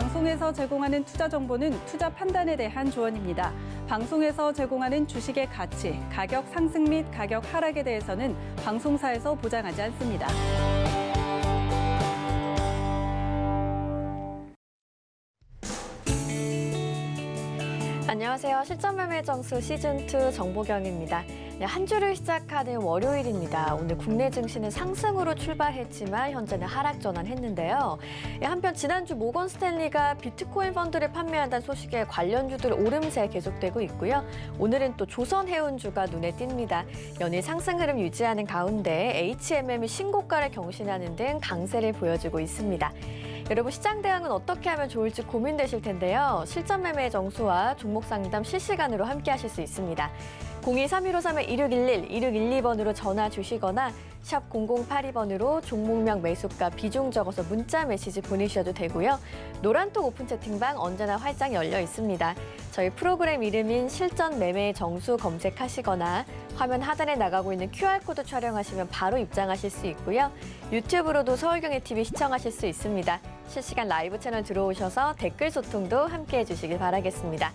방송에서 제공하는 투자 정보는 투자 판단에 대한 조언입니다. 방송에서 제공하는 주식의 가치, 가격 상승 및 가격 하락에 대해서는 방송사에서 보장하지 않습니다. 안녕하세요. 실전매매 정수 시즌2 정보경입니다. 네, 한 주를 시작하는 월요일입니다. 오늘 국내 증시는 상승으로 출발했지만 현재는 하락 전환했는데요. 한편 지난주 모건 스탠리가 비트코인 펀드를 판매한다는 소식에 관련주들 오름세 계속되고 있고요. 오늘은 또 조선해운주가 눈에 띕니다. 연일 상승 흐름 유지하는 가운데 HMM이 신고가를 경신하는 등 강세를 보여주고 있습니다. 여러분 시장 대응은 어떻게 하면 좋을지 고민되실 텐데요. 실전 매매 정수와 종목 상담 실시간으로 함께 하실 수 있습니다. 02-3153-1611, 1612번으로 전화 주시거나 샵 0082번으로 종목명 매수가 비중 적어서 문자 메시지 보내주셔도 되고요. 노란톡 오픈 채팅방 언제나 활짝 열려 있습니다. 저희 프로그램 이름인 실전 매매 정수 검색하시거나 화면 하단에 나가고 있는 QR코드 촬영하시면 바로 입장하실 수 있고요. 유튜브로도 서울경제TV 시청하실 수 있습니다. 실시간 라이브 채널 들어오셔서 댓글 소통도 함께 해주시길 바라겠습니다.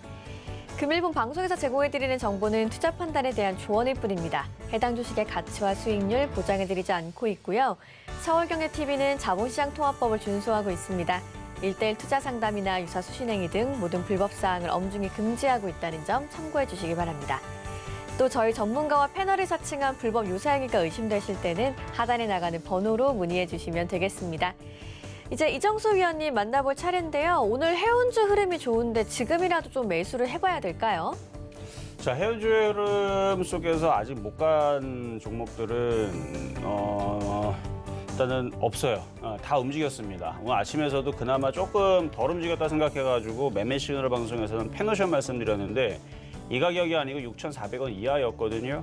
금일본 방송에서 제공해드리는 정보는 투자 판단에 대한 조언일 뿐입니다. 해당 주식의 가치와 수익률 보장해드리지 않고 있고요. 서울경제TV는 자본시장 통합법을 준수하고 있습니다. 1:1 투자 상담이나 유사 수신행위 등 모든 불법 사항을 엄중히 금지하고 있다는 점 참고해 주시기 바랍니다. 또 저희 전문가와 패널을 사칭한 불법 유사행위가 의심되실 때는 하단에 나가는 번호로 문의해 주시면 되겠습니다. 이제 이정수 위원님 만나볼 차례인데요. 오늘 해운주 흐름이 좋은데 지금이라도 좀 매수를 해봐야 될까요? 자, 해운주 흐름 속에서 아직 못 간 종목들은 일단은 없어요. 다 움직였습니다. 오늘 아침에서도 그나마 조금 덜 움직였다 생각해가지고 매매 시그널 방송에서는 패노션 말씀드렸는데 이 가격이 아니고 6,400원 이하였거든요.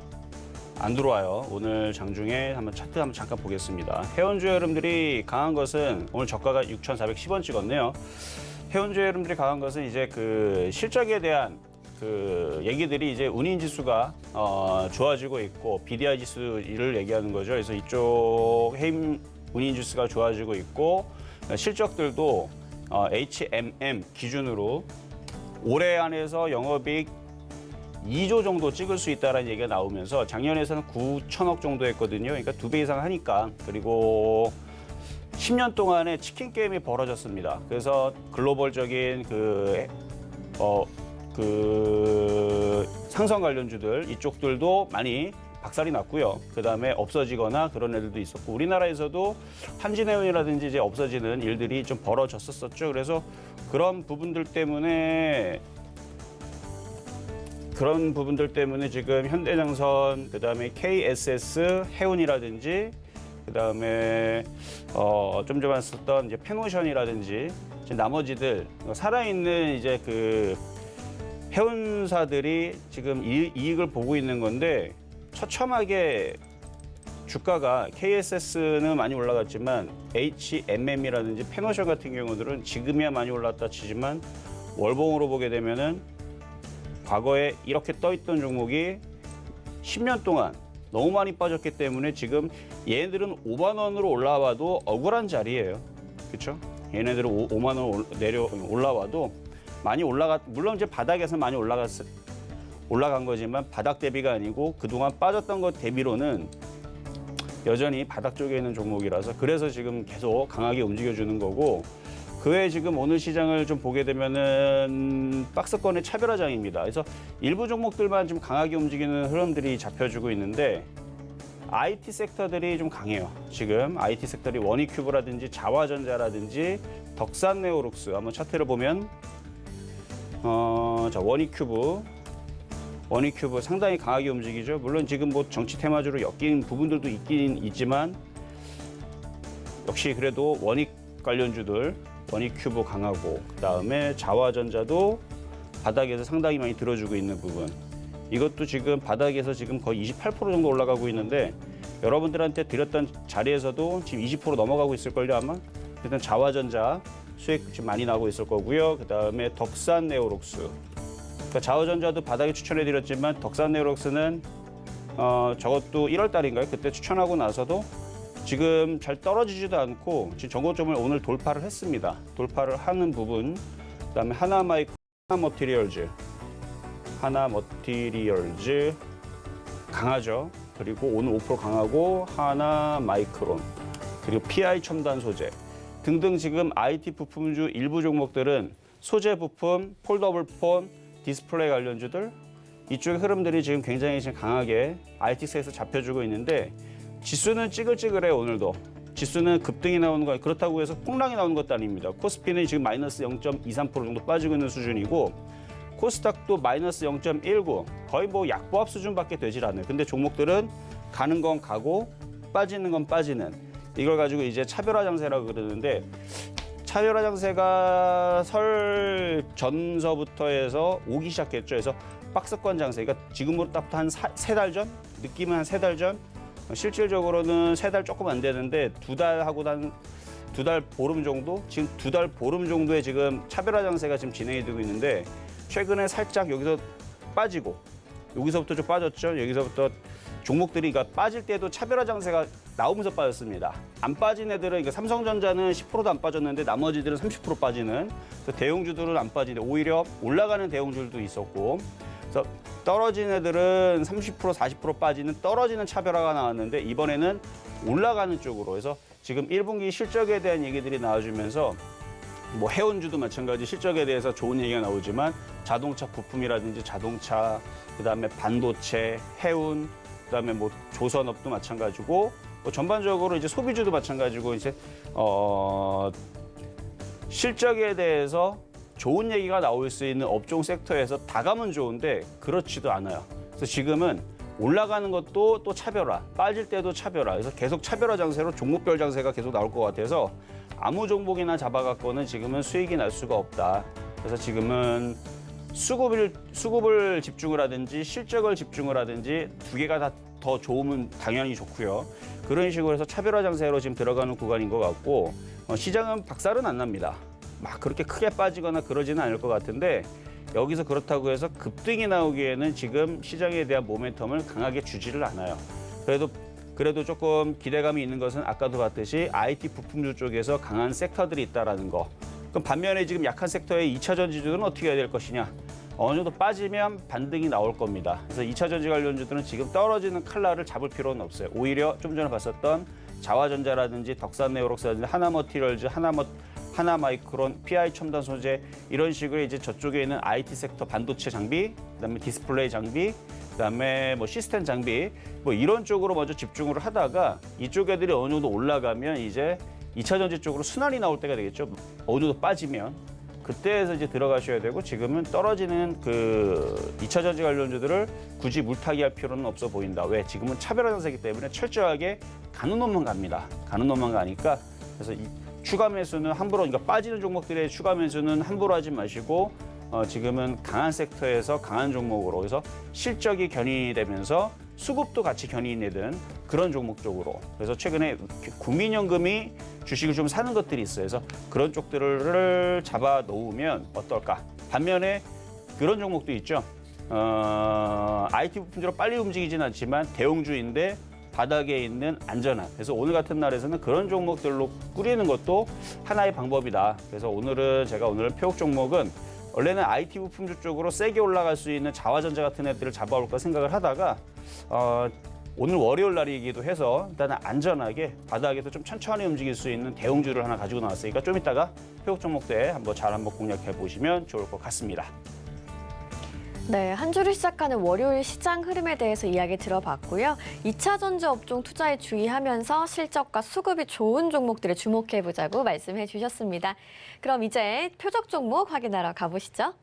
안 들어와요. 오늘 장중에 한번 차트 한번 잠깐 보겠습니다. 해운주 흐름들이 강한 것은 오늘 저가가 6,410원 찍었네요. 해운주 흐름들이 강한 것은 이제 그 실적에 대한 그 얘기들이 이제 운임 지수가 좋아지고 있고 BDI 지수를 얘기하는 거죠. 그래서 이쪽 해임 운임 지수가 좋아지고 있고 실적들도 HMM 기준으로 올해 안에서 영업이익 2조 정도 찍을 수 있다는 얘기가 나오면서 작년에서는 9천억 정도 했거든요. 그러니까 2배 이상 하니까. 그리고 10년 동안에 치킨 게임이 벌어졌습니다. 그래서 글로벌적인 상성 관련주들 이쪽들도 많이 박살이 났고요. 그다음에 없어지거나 그런 애들도 있었고 우리나라에서도 한진해운이라든지 이제 없어지는 일들이 좀 벌어졌었죠. 그래서 그런 부분들 때문에 지금 현대장선, 그다음에 KSS, 해운이라든지, 그다음에 좀 전에 썼던 이제 패노션이라든지 이제 나머지들 살아있는 이제 그 해운사들이 지금 이익을 보고 있는 건데 처참하게 주가가 KSS는 많이 올라갔지만 HMM이라든지 패노션 같은 경우들은 지금이야 많이 올랐다 치지만 월봉으로 보게 되면은 과거에 이렇게 떠있던 종목이 10년 동안 너무 많이 빠졌기 때문에 지금 얘네들은 5만 원으로 올라와도 억울한 자리예요. 그렇죠? 얘네들은 5만 원 올라와도 많이 물론 이제 바닥에서 많이 올라간 거지만 바닥 대비가 아니고 그동안 빠졌던 것 대비로는 여전히 바닥 쪽에 있는 종목이라서 그래서 지금 계속 강하게 움직여주는 거고 그 외에 지금 오늘 시장을 좀 보게 되면은 박스권의 차별화장입니다. 그래서 일부 종목들만 좀 강하게 움직이는 흐름들이 잡혀주고 있는데 IT 섹터들이 좀 강해요. 지금 IT 섹터들이 원익큐브라든지 자화전자라든지 덕산네오룩스 한번 차트를 보면 자 원익큐브 상당히 강하게 움직이죠. 물론 지금 뭐 정치 테마주로 엮인 부분들도 있긴 있지만 역시 그래도 원익 관련주들 원익큐브 강하고 그다음에 자화전자도 바닥에서 상당히 많이 들어주고 있는 부분 이것도 지금 바닥에서 지금 거의 28% 정도 올라가고 있는데 여러분들한테 드렸던 자리에서도 지금 20% 넘어가고 있을걸요 아마. 일단 자화전자 수익 지금 많이 나고 있을 거고요. 그다음에 덕산네오룩스 그러니까 자화전자도 바닥에 추천해드렸지만 덕산네오룩스는 저것도 1월 달인가요? 그때 추천하고 나서도 지금 잘 떨어지지도 않고 지금 전고점을 오늘 돌파를 했습니다. 돌파를 하는 부분, 그다음에 하나머티리얼즈 강하죠. 그리고 오늘 5% 강하고 하나마이크론, 그리고 PI 첨단 소재 등등 지금 IT 부품주 일부 종목들은 소재 부품, 폴더블 폰, 디스플레이 관련주들 이쪽의 흐름들이 지금 굉장히 지금 강하게 IT세에서 잡혀주고 있는데 지수는 찌글찌글해요. 오늘도 지수는 급등이 나오는 거 그렇다고 해서 폭락이 나오는 것도 아닙니다. 코스피는 지금 마이너스 0.23% 정도 빠지고 있는 수준이고 코스닥도 마이너스 0.19 거의 뭐 약보합 수준밖에 되질 않아요. 근데 종목들은 가는 건 가고 빠지는 건 빠지는 이걸 가지고 이제 차별화 장세라고 그러는데 차별화 장세가 설 전서부터 해서 오기 시작했죠. 그래서 박스권 장세, 그러니까 지금으로부터 한 세 달 전? 느낌은 한 세 달 전? 실질적으로는 세 달 조금 안 되는데 두 달 하고 한 두 달 보름 정도? 지금 두 달 보름 정도의 지금 차별화 장세가 지금 진행이 되고 있는데 최근에 살짝 여기서 빠지고 여기서부터 좀 빠졌죠. 여기서부터 종목들이 그러니까 빠질 때도 차별화 장세가 나오면서 빠졌습니다. 안 빠진 애들은 그러니까 삼성전자는 10%도 안 빠졌는데 나머지들은 30% 빠지는 대형주들은 안 빠지는데 오히려 올라가는 대형주들도 있었고 그래서 떨어진 애들은 30% 40% 빠지는 떨어지는 차별화가 나왔는데 이번에는 올라가는 쪽으로 해서 지금 1분기 실적에 대한 얘기들이 나와주면서 뭐 해운주도 마찬가지 실적에 대해서 좋은 얘기가 나오지만 자동차 부품이라든지 자동차 그다음에 반도체, 해운 그다음에 뭐 조선업도 마찬가지고 뭐 전반적으로 이제 소비주도 마찬가지고 이제 실적에 대해서 좋은 얘기가 나올 수 있는 업종 섹터에서 다 가면 좋은데 그렇지도 않아요. 그래서 지금은 올라가는 것도 또 차별화, 빠질 때도 차별화. 그래서 계속 차별화 장세로 종목별 장세가 계속 나올 것 같아서 아무 종목이나 잡아갖고는 지금은 수익이 날 수가 없다. 그래서 지금은 수급을 집중을 하든지 실적을 집중을 하든지 두 개가 다 더 좋으면 당연히 좋고요. 그런 식으로 해서 차별화 장세로 지금 들어가는 구간인 것 같고 시장은 박살은 안 납니다. 막 그렇게 크게 빠지거나 그러지는 않을 것 같은데 여기서 그렇다고 해서 급등이 나오기에는 지금 시장에 대한 모멘텀을 강하게 주지를 않아요. 그래도 조금 기대감이 있는 것은 아까도 봤듯이 IT 부품주 쪽에서 강한 섹터들이 있다라는 거. 그럼 반면에 지금 약한 섹터의 2차 전지주들은 어떻게 해야 될 것이냐? 어느 정도 빠지면 반등이 나올 겁니다. 그래서 2차 전지 관련주들은 지금 떨어지는 칼날을 잡을 필요는 없어요. 오히려 좀 전에 봤었던 자화전자라든지 덕산네오록스라든지 하나머티리얼즈, 하나마이크론, PI 첨단 소재 이런 식으로 이제 저쪽에 있는 IT 섹터 반도체 장비, 그다음에 디스플레이 장비, 그다음에 뭐 시스템 장비 뭐 이런 쪽으로 먼저 집중을 하다가 이쪽 애들이 어느 정도 올라가면 이제 2차 전지 쪽으로 순환이 나올 때가 되겠죠. 어느 정도 빠지면 그때에서 이제 들어가셔야 되고 지금은 떨어지는 그 2차 전지 관련주들을 굳이 물타기 할 필요는 없어 보인다. 왜? 지금은 차별화 장세이기 때문에 철저하게 가는 놈만 갑니다. 가는 놈만 가니까 그래서 이 추가 매수는 함부로 그러니까 빠지는 종목들의 추가 매수는 함부로 하지 마시고 지금은 강한 섹터에서 강한 종목으로 그래서 실적이 견인되면서 수급도 같이 견인이 되는 그런 종목 쪽으로 그래서 최근에 국민연금이 주식을 좀 사는 것들이 있어요. 그래서 그런 쪽들을 잡아 놓으면 어떨까? 반면에 그런 종목도 있죠. IT 부품주로 빨리 움직이진 않지만 대형주인데 바닥에 있는 안전한. 그래서 오늘 같은 날에서는 그런 종목들로 꾸리는 것도 하나의 방법이다. 그래서 제가 오늘 표적 종목은 원래는 IT 부품주 쪽으로 세게 올라갈 수 있는 자화전자 같은 애들을 잡아올까 생각을 하다가 오늘 월요일 날이기도 해서 일단은 안전하게 바닥에서 좀 천천히 움직일 수 있는 대형주를 하나 가지고 나왔으니까 좀 이따가 표적 종목 때 한번 공략해 보시면 좋을 것 같습니다. 네, 한 주를 시작하는 월요일 시장 흐름에 대해서 이야기 들어봤고요. 2차 전지 업종 투자에 주의하면서 실적과 수급이 좋은 종목들에 주목해보자고 말씀해 주셨습니다. 그럼 이제 표적 종목 확인하러 가보시죠.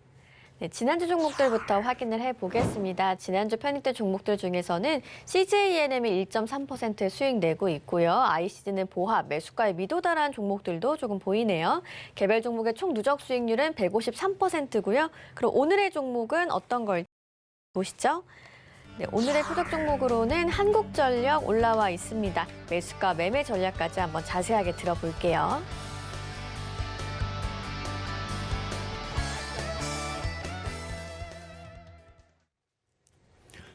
네, 지난주 종목들부터 확인을 해보겠습니다. 지난주 편입된 종목들 중에서는 CJENM이 1.3%의 수익 내고 있고요. ICD는 보합, 매수가에 미도달한 종목들도 조금 보이네요. 개별 종목의 총 누적 수익률은 153%고요. 그럼 오늘의 종목은 어떤 걸 보시죠? 네, 오늘의 표적 종목으로는 한국전력 올라와 있습니다. 매수가, 매매 전략까지 한번 자세하게 들어볼게요.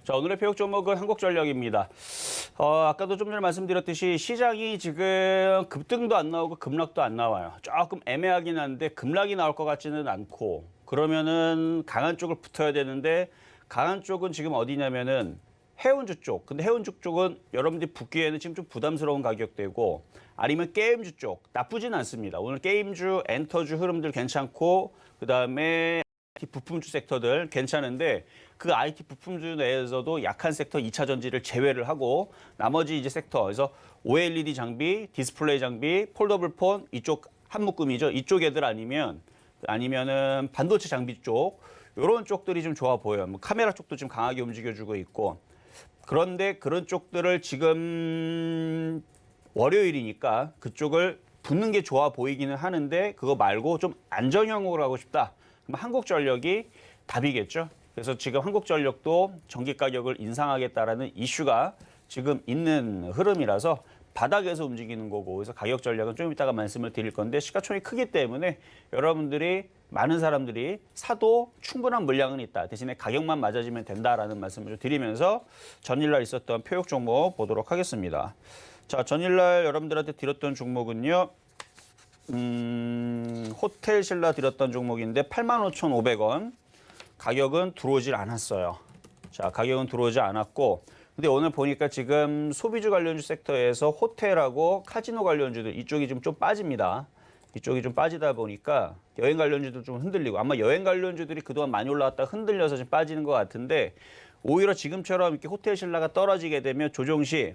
자, 오늘의 표적 종목은 한국전력입니다. 아까도 좀 전에 말씀드렸듯이 시장이 지금 급등도 안 나오고 급락도 안 나와요. 조금 애매하긴 한데 급락이 나올 것 같지는 않고 그러면은 강한 쪽을 붙어야 되는데 강한 쪽은 지금 어디냐면은 해운주 쪽. 근데 해운주 쪽은 여러분들이 붙기에는 지금 좀 부담스러운 가격대고 아니면 게임주 쪽. 나쁘진 않습니다. 오늘 게임주, 엔터주 흐름들 괜찮고 그다음에 IT 부품주 섹터들 괜찮은데 그 IT 부품주 내에서도 약한 섹터 2차 전지를 제외를 하고 나머지 이제 섹터 그래서 OLED 장비, 디스플레이 장비, 폴더블 폰 이쪽 한 묶음이죠. 이쪽 애들 아니면은 반도체 장비 쪽 이런 쪽들이 좀 좋아 보여요. 뭐 카메라 쪽도 좀 강하게 움직여주고 있고 그런데 그런 쪽들을 지금 월요일이니까 그쪽을 붙는 게 좋아 보이기는 하는데 그거 말고 좀 안정형으로 하고 싶다. 그럼 한국전력이 답이겠죠. 그래서 지금 한국전력도 전기 가격을 인상하겠다라는 이슈가 지금 있는 흐름이라서 바닥에서 움직이는 거고 그래서 가격 전략은 좀 이따가 말씀을 드릴 건데 시가총이 크기 때문에 여러분들이 많은 사람들이 사도 충분한 물량은 있다. 대신에 가격만 맞아지면 된다라는 말씀을 좀 드리면서 전일날 있었던 표역 종목 보도록 하겠습니다. 자, 전일날 여러분들한테 드렸던 종목은요. 호텔 신라 드렸던 종목인데 85,500원. 가격은 들어오질 않았어요. 자, 가격은 들어오지 않았고 근데 오늘 보니까 지금 소비주 관련주 섹터에서 호텔하고 카지노 관련주들 이쪽이 좀 빠집니다. 이쪽이 좀 빠지다 보니까 여행 관련주도 좀 흔들리고 아마 여행 관련주들이 그동안 많이 올라왔다 흔들려서 좀 빠지는 것 같은데 오히려 지금처럼 이렇게 호텔 신라가 떨어지게 되면 조정 시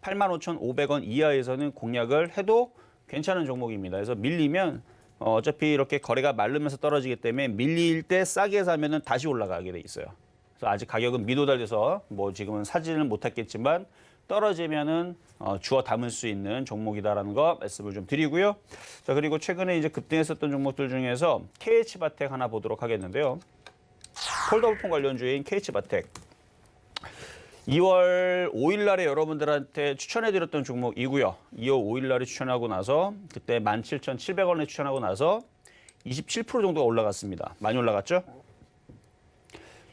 85,500원 이하에서는 공략을 해도 괜찮은 종목입니다. 그래서 밀리면 어차피 이렇게 거래가 마르면서 떨어지기 때문에 밀릴 때 싸게 사면은 다시 올라가게 돼 있어요. 그래서 아직 가격은 미도달돼서 뭐 지금은 사지는 못했겠지만 떨어지면은 주워 담을 수 있는 종목이다라는 거 말씀을 좀 드리고요. 자 그리고 최근에 이제 급등했었던 종목들 중에서 KH바텍 하나 보도록 하겠는데요. 폴더블폰 관련주인 KH바텍. 2월 5일 날에 여러분들한테 추천해드렸던 종목이고요. 2월 5일 날에 추천하고 나서 그때 17,700원에 추천하고 나서 27% 정도가 올라갔습니다. 많이 올라갔죠?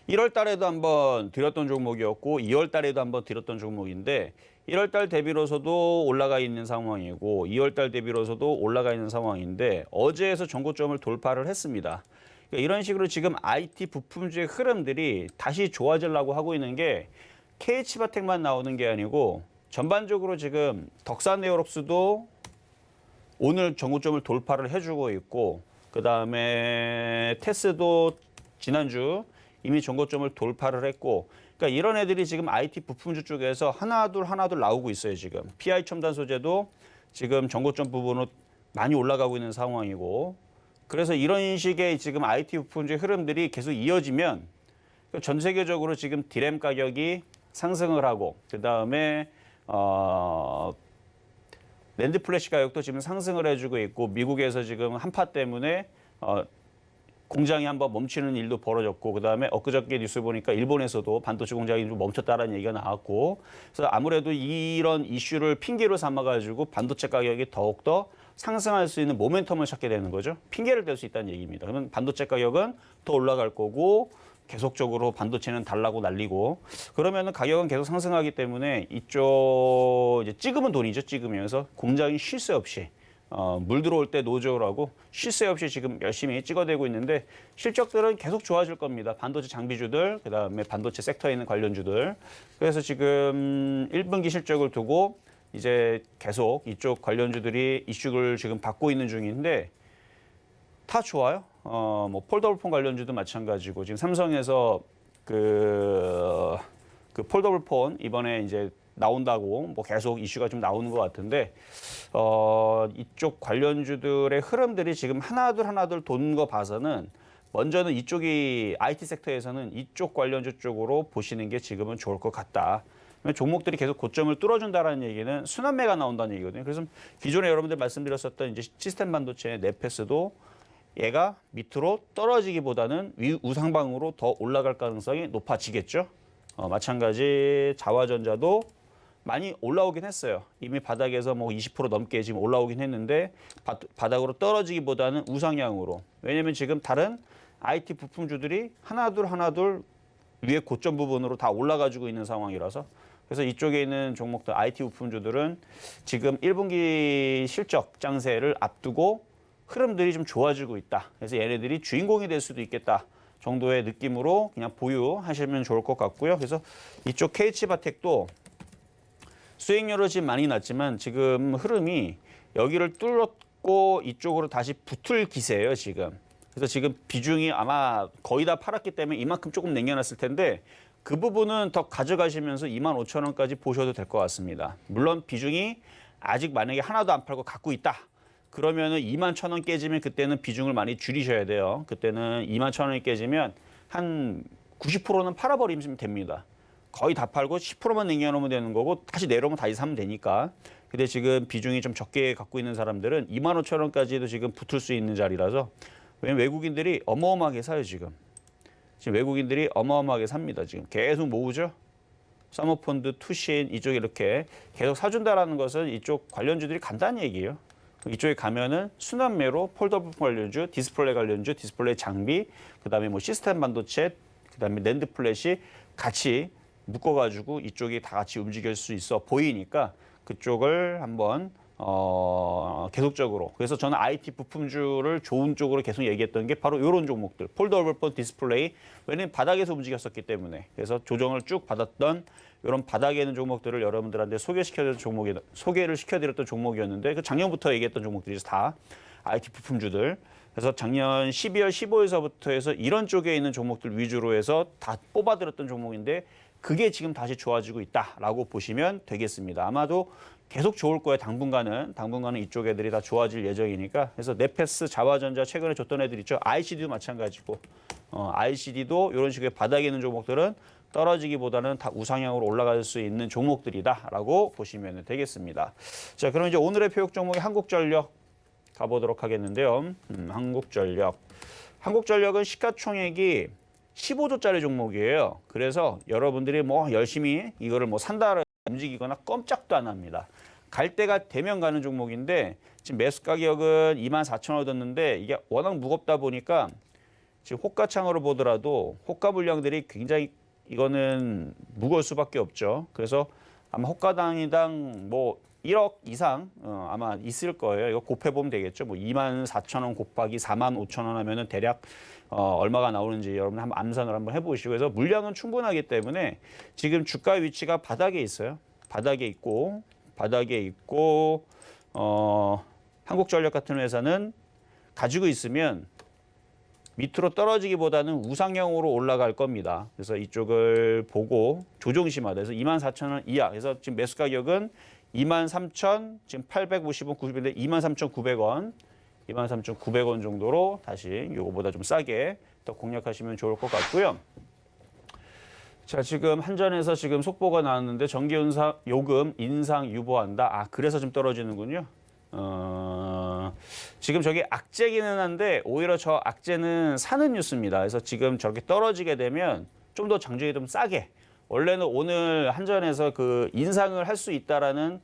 1월 달에도 한번 드렸던 종목이었고 2월 달에도 한번 드렸던 종목인데 1월 달 대비로서도 올라가 있는 상황이고 2월 달 대비로서도 올라가 있는 상황인데 어제에서 전고점을 돌파를 했습니다. 그러니까 이런 식으로 지금 IT 부품주의 흐름들이 다시 좋아지려고 하고 있는 게 KH바텍만 나오는 게 아니고 전반적으로 지금 덕산에어롭스도 오늘 전고점을 돌파를 해주고 있고 그다음에 테스도 지난주 이미 전고점을 돌파를 했고 그러니까 이런 애들이 지금 IT 부품주 쪽에서 하나둘 나오고 있어요. 지금 PI 첨단 소재도 지금 전고점 부분으로 많이 올라가고 있는 상황이고 그래서 이런 식의 지금 IT 부품주의 흐름들이 계속 이어지면 전 세계적으로 지금 디램 가격이 상승을 하고 그다음에 낸드 플래시 가격도 지금 상승을 해주고 있고 미국에서 지금 한파 때문에 공장이 한번 멈추는 일도 벌어졌고 그다음에 엊그저께 뉴스 보니까 일본에서도 반도체 공장이 좀 멈췄다라는 얘기가 나왔고 그래서 아무래도 이런 이슈를 핑계로 삼아가지고 반도체 가격이 더욱더 상승할 수 있는 모멘텀을 찾게 되는 거죠. 핑계를 댈 수 있다는 얘기입니다. 그러면 반도체 가격은 더 올라갈 거고 계속적으로 반도체는 달라고 날리고 그러면은 가격은 계속 상승하기 때문에 이쪽 이제 찍으면 돈이죠. 찍으면서 공장이 쉴 새 없이 물 들어올 때 노조라고 쉴 새 없이 지금 열심히 찍어대고 있는데 실적들은 계속 좋아질 겁니다. 반도체 장비주들 그다음에 반도체 섹터에 있는 관련주들 그래서 지금 1분기 실적을 두고 이제 계속 이쪽 관련주들이 이슈를 지금 받고 있는 중인데 다 좋아요. 뭐 폴더블폰 관련주도 마찬가지고 지금 삼성에서 그 폴더블폰 이번에 이제 나온다고 뭐 계속 이슈가 좀 나오는 것 같은데 이쪽 관련주들의 흐름들이 지금 하나둘 도는 거 봐서는 먼저는 이쪽이 IT 섹터에서는 이쪽 관련주 쪽으로 보시는 게 지금은 좋을 것 같다. 종목들이 계속 고점을 뚫어준다라는 얘기는 순환매가 나온다는 얘기거든요. 그래서 기존에 여러분들 말씀드렸었던 이제 시스템 반도체 네페스도 얘가 밑으로 떨어지기보다는 우상방으로 더 올라갈 가능성이 높아지겠죠. 마찬가지 자화전자도 많이 올라오긴 했어요. 이미 바닥에서 뭐 20% 넘게 지금 올라오긴 했는데 바닥으로 떨어지기보다는 우상향으로. 왜냐면 지금 다른 IT 부품주들이 하나둘 위에 고점 부분으로 다 올라가지고 있는 상황이라서 그래서 이쪽에 있는 종목들 IT 부품주들은 지금 1분기 실적 장세를 앞두고 흐름들이 좀 좋아지고 있다. 그래서 얘네들이 주인공이 될 수도 있겠다 정도의 느낌으로 그냥 보유하시면 좋을 것 같고요. 그래서 이쪽 KH바텍도 수익률은 지금 많이 났지만 지금 흐름이 여기를 뚫었고 이쪽으로 다시 붙을 기세예요, 지금. 그래서 지금 비중이 아마 거의 다 팔았기 때문에 이만큼 조금 남겨놨을 텐데 그 부분은 더 가져가시면서 25,000원까지 보셔도 될 것 같습니다. 물론 비중이 아직 만약에 하나도 안 팔고 갖고 있다. 그러면은 21,000원 깨지면 그때는 비중을 많이 줄이셔야 돼요. 그때는 21,000원이 깨지면 한 90%는 팔아버리면 됩니다. 거의 다 팔고 10%만 남겨놓으면 되는 거고 다시 내려오면 다시 사면 되니까. 근데 지금 비중이 좀 적게 갖고 있는 사람들은 25,000원까지도 지금 붙을 수 있는 자리라서 왜냐면 외국인들이 어마어마하게 사요, 지금. 지금 외국인들이 어마어마하게 삽니다. 지금 계속 모으죠. 서머펀드, 투신 이쪽에 이렇게 계속 사준다라는 것은 이쪽 관련주들이 간다는 얘기예요. 이쪽에 가면은 순환매로 폴더블 관련주, 디스플레이 관련주, 디스플레이 장비, 그다음에 뭐 시스템 반도체, 그다음에 낸드 플래시 같이 묶어가지고 이쪽이 다 같이 움직일 수 있어 보이니까 그쪽을 한번 계속적으로. 그래서 저는 IT 부품주를 좋은 쪽으로 계속 얘기했던 게 바로 이런 종목들. 폴더블 디스플레이. 왜냐면 바닥에서 움직였었기 때문에. 그래서 조정을 쭉 받았던 이런 바닥에 있는 종목들을 여러분들한테 소개를 시켜드렸던 종목이었는데 그 작년부터 얘기했던 종목들이 다 IT 부품주들. 그래서 작년 12월 15일서부터 해서 이런 쪽에 있는 종목들 위주로 해서 다 뽑아들었던 종목인데 그게 지금 다시 좋아지고 있다라고 보시면 되겠습니다. 아마도 계속 좋을 거예요. 당분간은 이쪽 애들이 다 좋아질 예정이니까. 그래서 네페스, 자화전자 최근에 줬던 애들 있죠. ICD도 마찬가지고 ICD도 이런 식의 바닥에 있는 종목들은 떨어지기보다는 다 우상향으로 올라갈 수 있는 종목들이다라고 보시면 되겠습니다. 자, 그럼 이제 오늘의 표역 종목이 한국전력 가보도록 하겠는데요. 한국전력은 시가총액이 15조짜리 종목이에요. 그래서 여러분들이 뭐 열심히 이거를 뭐 산다를 움직이거나 꼼짝도 안 합니다. 갈 때가 되면 가는 종목인데 지금 매수 가격은 24,000원 얻었는데 이게 워낙 무겁다 보니까 지금 호가창으로 보더라도 호가 물량들이 굉장히 이거는 무거울 수밖에 없죠. 그래서 아마 호가당이당 뭐 1억 이상 아마 있을 거예요. 이거 곱해보면 되겠죠. 뭐 24,000원 곱하기 45,000원 하면은 대략 얼마가 나오는지 여러분 한번 암산을 한번 해보시고 해서 물량은 충분하기 때문에 지금 주가 위치가 바닥에 있어요. 바닥에 있고 한국전력 같은 회사는 가지고 있으면 밑으로 떨어지기보다는 우상향으로 올라갈 겁니다. 그래서 이쪽을 보고 조정심하다. 그래서 24,000원 이하. 그래서 지금 매수 가격은 23,000, 지금 850원, 90원인데 23,900원. 23,900원 정도로 다시 요거보다 좀 싸게 더 공략하시면 좋을 것 같고요. 자, 지금 한전에서 지금 속보가 나왔는데 전기요금 인상 유보한다. 그래서 좀 떨어지는군요. 지금 저게 악재기는 한데 오히려 저 악재는 사는 뉴스입니다. 그래서 지금 저렇게 떨어지게 되면 좀 더 장중에 좀 싸게. 원래는 오늘 한전에서 그 인상을 할 수 있다라는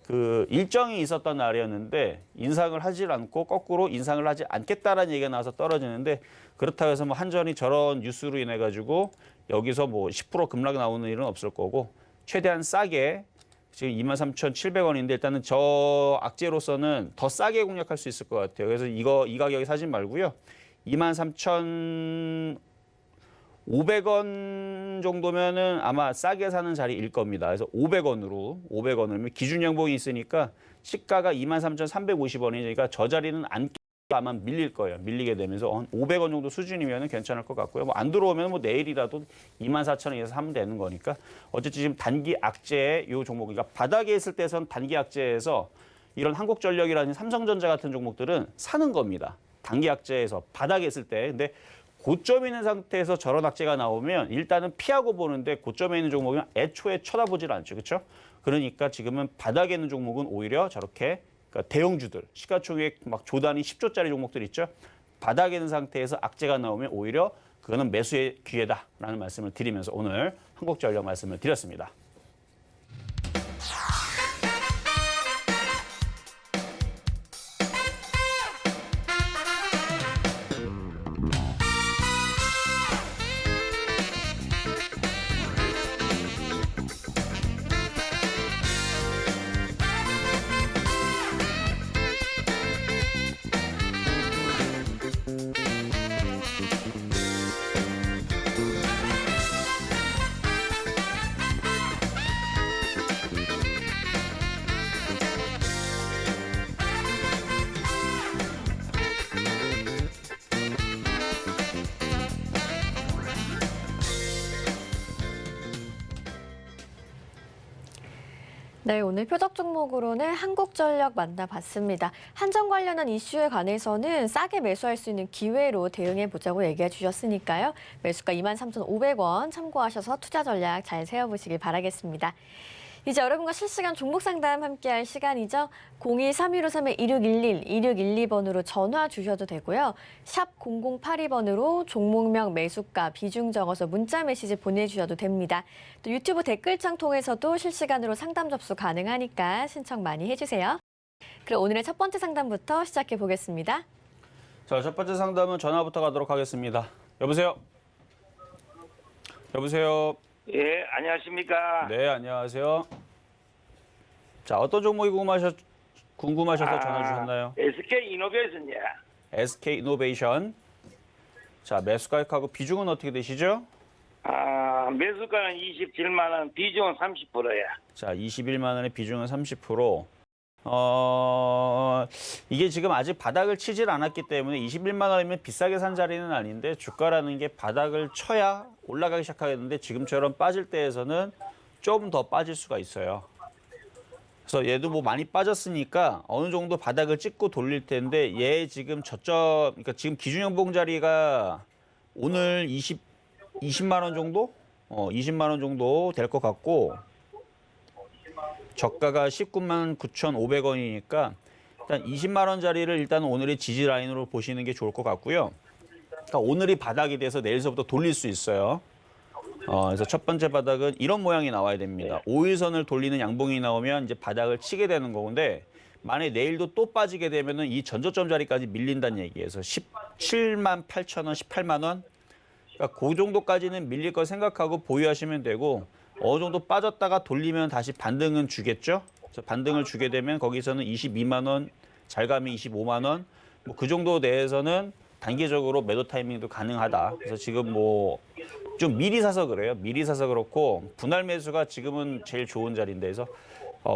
그 일정이 있었던 날이었는데 인상을 하지 않고 거꾸로 인상을 하지 않겠다라는 얘기가 나와서 떨어지는데 그렇다고 해서 뭐 한전이 저런 뉴스로 인해 가지고 여기서 뭐 10% 급락 나오는 일은 없을 거고 최대한 싸게 지금 23,700원인데 일단은 저 악재로서는 더 싸게 공략할 수 있을 것 같아요. 그래서 이 가격에 사지 말고요. 23,500원 정도면은 아마 싸게 사는 자리일 겁니다. 그래서 500원이면 기준 양봉이 있으니까 시가가 23,350원이니까 저 자리는 안 아마 밀릴 거예요. 밀리게 되면서 한 500원 정도 수준이면 괜찮을 것 같고요. 뭐 안 들어오면 뭐 내일이라도 24,000원에서 사면 되는 거니까 어쨌든 지금 단기 악재의 이 종목, 그러니까 바닥에 있을 때선 단기 악재에서 이런 한국전력이라든지 삼성전자 같은 종목들은 사는 겁니다. 단기 악재에서 바닥에 있을 때. 근데 고점에 있는 상태에서 저런 악재가 나오면 일단은 피하고 보는데 고점에 있는 종목은 애초에 쳐다보질 않죠. 그렇죠? 그러니까 지금은 바닥에 있는 종목은 오히려 저렇게 그러니까 대형주들, 시가총액 막 조단위 10조짜리 종목들 있죠. 바닥에 있는 상태에서 악재가 나오면 오히려 그거는 매수의 기회다라는 말씀을 드리면서 오늘 한국전력 말씀을 드렸습니다. 네, 오늘 표적 종목으로는 한국전력 만나봤습니다. 한전 관련한 이슈에 관해서는 싸게 매수할 수 있는 기회로 대응해 보자고 얘기해 주셨으니까요. 매수가 23,500원 참고하셔서 투자 전략 잘 세워보시길 바라겠습니다. 이제 여러분과 실시간 종목 상담 함께할 시간이죠. 02-3153-2611, 2612번으로 전화 주셔도 되고요. 샵 0082번으로 종목명, 매수가, 비중 적어서 문자 메시지 보내주셔도 됩니다. 또 유튜브 댓글창 통해서도 실시간으로 상담 접수 가능하니까 신청 많이 해주세요. 그럼 오늘의 첫 번째 상담부터 시작해 보겠습니다. 자, 첫 번째 상담은 전화부터 가도록 하겠습니다. 여보세요? 여보세요? 예, 안녕하십니까. 네, 안녕하세요. 자, 어떤 종목이 궁금하셔서 전화 주셨나요? SK 이노베이션이야. SK 이노베이션. 자, 매수 가격하고 비중은 어떻게 되시죠? 매수가는 27만 원, 비중은 30%야. 자, 21만 원의 비중은 30%. 이게 지금 아직 바닥을 치질 않았기 때문에 21만 원이면 비싸게 산 자리는 아닌데 주가라는 게 바닥을 쳐야 올라가기 시작하겠는데 지금처럼 빠질 때에서는 좀 더 빠질 수가 있어요. 그래서 얘도 뭐 많이 빠졌으니까 어느 정도 바닥을 찍고 돌릴 텐데 얘 지금 그러니까 지금 기준연봉 자리가 오늘 20만 원 정도? 20만 원 정도 될 것 같고 저가가 19만 9,500원이니까 일단 20만 원짜리를 일단 오늘의 지지 라인으로 보시는 게 좋을 것 같고요. 그러니까 오늘이 바닥이 돼서 내일서부터 돌릴 수 있어요. 그래서 첫 번째 바닥은 이런 모양이 나와야 됩니다. 5일선을 돌리는 양봉이 나오면 이제 바닥을 치게 되는 거인데 만약에 내일도 또 빠지게 되면은 이 전저점 자리까지 밀린다는 얘기예요. 그래서 17만 8천 원, 18만 원. 그러니까 그 정도까지는 밀릴 거 생각하고 보유하시면 되고 어느 정도 빠졌다가 돌리면 다시 반등은 주겠죠. 그래서 반등을 주게 되면 거기서는 22만 원, 잘 가면 25만 원, 뭐 그 정도 내에서는 단기적으로 매도 타이밍도 가능하다. 그래서 지금 뭐 좀 미리 사서 그래요. 미리 사서 그렇고 분할 매수가 지금은 제일 좋은 자리인데 그래서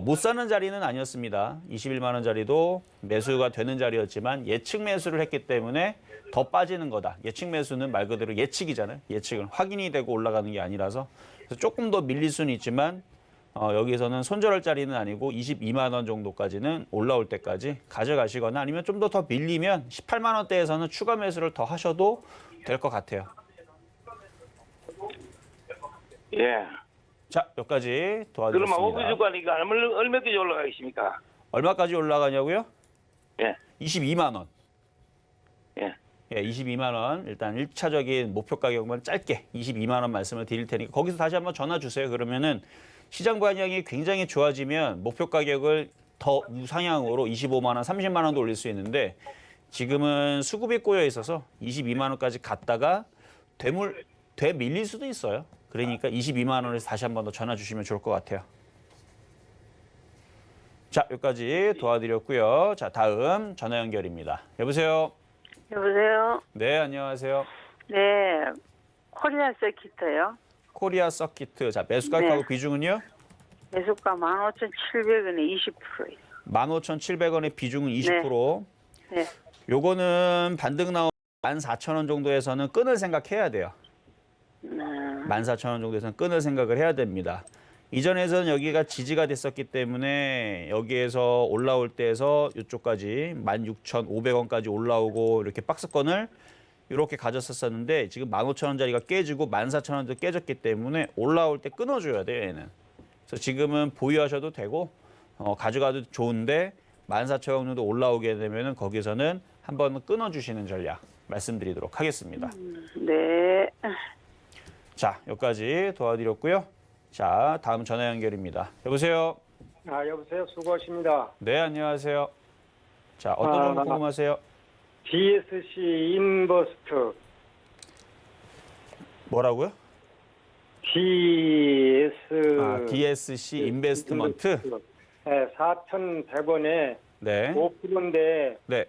못 사는 자리는 아니었습니다. 21만 원짜리도 매수가 되는 자리였지만 예측 매수를 했기 때문에 더 빠지는 거다. 예측 매수는 말 그대로 예측이잖아요. 예측은 확인이 되고 올라가는 게 아니라서 그래서 조금 더 밀릴 수는 있지만 여기서는 손절할 자리는 아니고 22만 원 정도까지는 올라올 때까지 가져가시거나 아니면 좀 더 밀리면 18만 원대에서는 추가 매수를 더 하셔도 될 것 같아요. 예. 자, 여기까지 그러면 도와드렸습니다. 오비주가니까 얼마까지 올라가겠습니까? 얼마까지 올라가냐고요? 예. 22만 원. 예. 예, 22만 원. 일단 1차적인 목표 가격만 짧게 22만 원 말씀을 드릴 테니까 거기서 다시 한번 전화 주세요. 그러면은 시장 반영이 굉장히 좋아지면 목표 가격을 더 우상향으로 25만 원, 30만 원도 올릴 수 있는데 지금은 수급이 꼬여 있어서 22만 원까지 갔다가 되밀릴 수도 있어요. 그러니까 22만 원에서 다시 한번 더 전화 주시면 좋을 것 같아요. 자, 여기까지 도와드렸고요. 자, 다음 전화 연결입니다. 여보세요? 여보세요? 네, 안녕하세요. 네, 코리아 서키트요. 코리아 서키트. 자, 매수 가격하고 네. 비중은요? 매수가 15,700원에 20%예요. 15,700원의 비중은 20%. 네. 요거는 반등 나오면 14,000원 정도에서는 끊을 생각해야 돼요. 14,000원 정도에서는 끊을 생각을 해야 됩니다. 이전에서는 여기가 지지가 됐었기 때문에 여기에서 올라올 때에서 이쪽까지 16,500원까지 올라오고 이렇게 박스권을 이렇게 가졌었는데 지금 15,000원짜리가 깨지고 14,000원도 깨졌기 때문에 올라올 때 끊어줘야 돼요, 얘는. 그래서 지금은 보유하셔도 되고 가져가도 좋은데 14,000원 정도 올라오게 되면은 거기서는 한번 끊어주시는 전략 말씀드리도록 하겠습니다. 네. 자, 여기까지 도와드렸고요. 자, 다음 전화 연결입니다. 여보세요? 여보세요. 수고하십니다. 네, 안녕하세요. 자, 어떤 종목 궁금하세요? DSC 인버스트. 뭐라고요? DSC 인베스트먼트? 네, 4,100원에 네. 5%인데 네.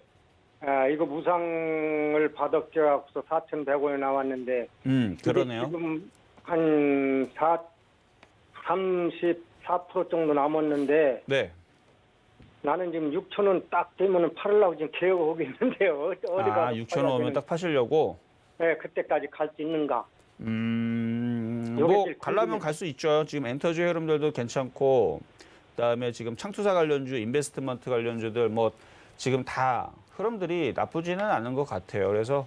이거 무상을 받았죠. 4,100원에 나왔는데 그러네요. 지금 한 34% 정도 남았는데 네. 나는 지금 6,000원 딱 되면은 팔으려고 지금 계획하고 있는데요. 어디 가서 6,000원 오면 딱 파시려고? 네, 그때까지 갈 수 있는가? 뭐 요게 제일 가려면 궁금해요. 갈 수 있죠. 지금 엔터지 흐름들도 괜찮고 그다음에 지금 창투사 관련주, 인베스트먼트 관련주들 뭐 지금 다 흐름들이 나쁘지는 않은 것 같아요. 그래서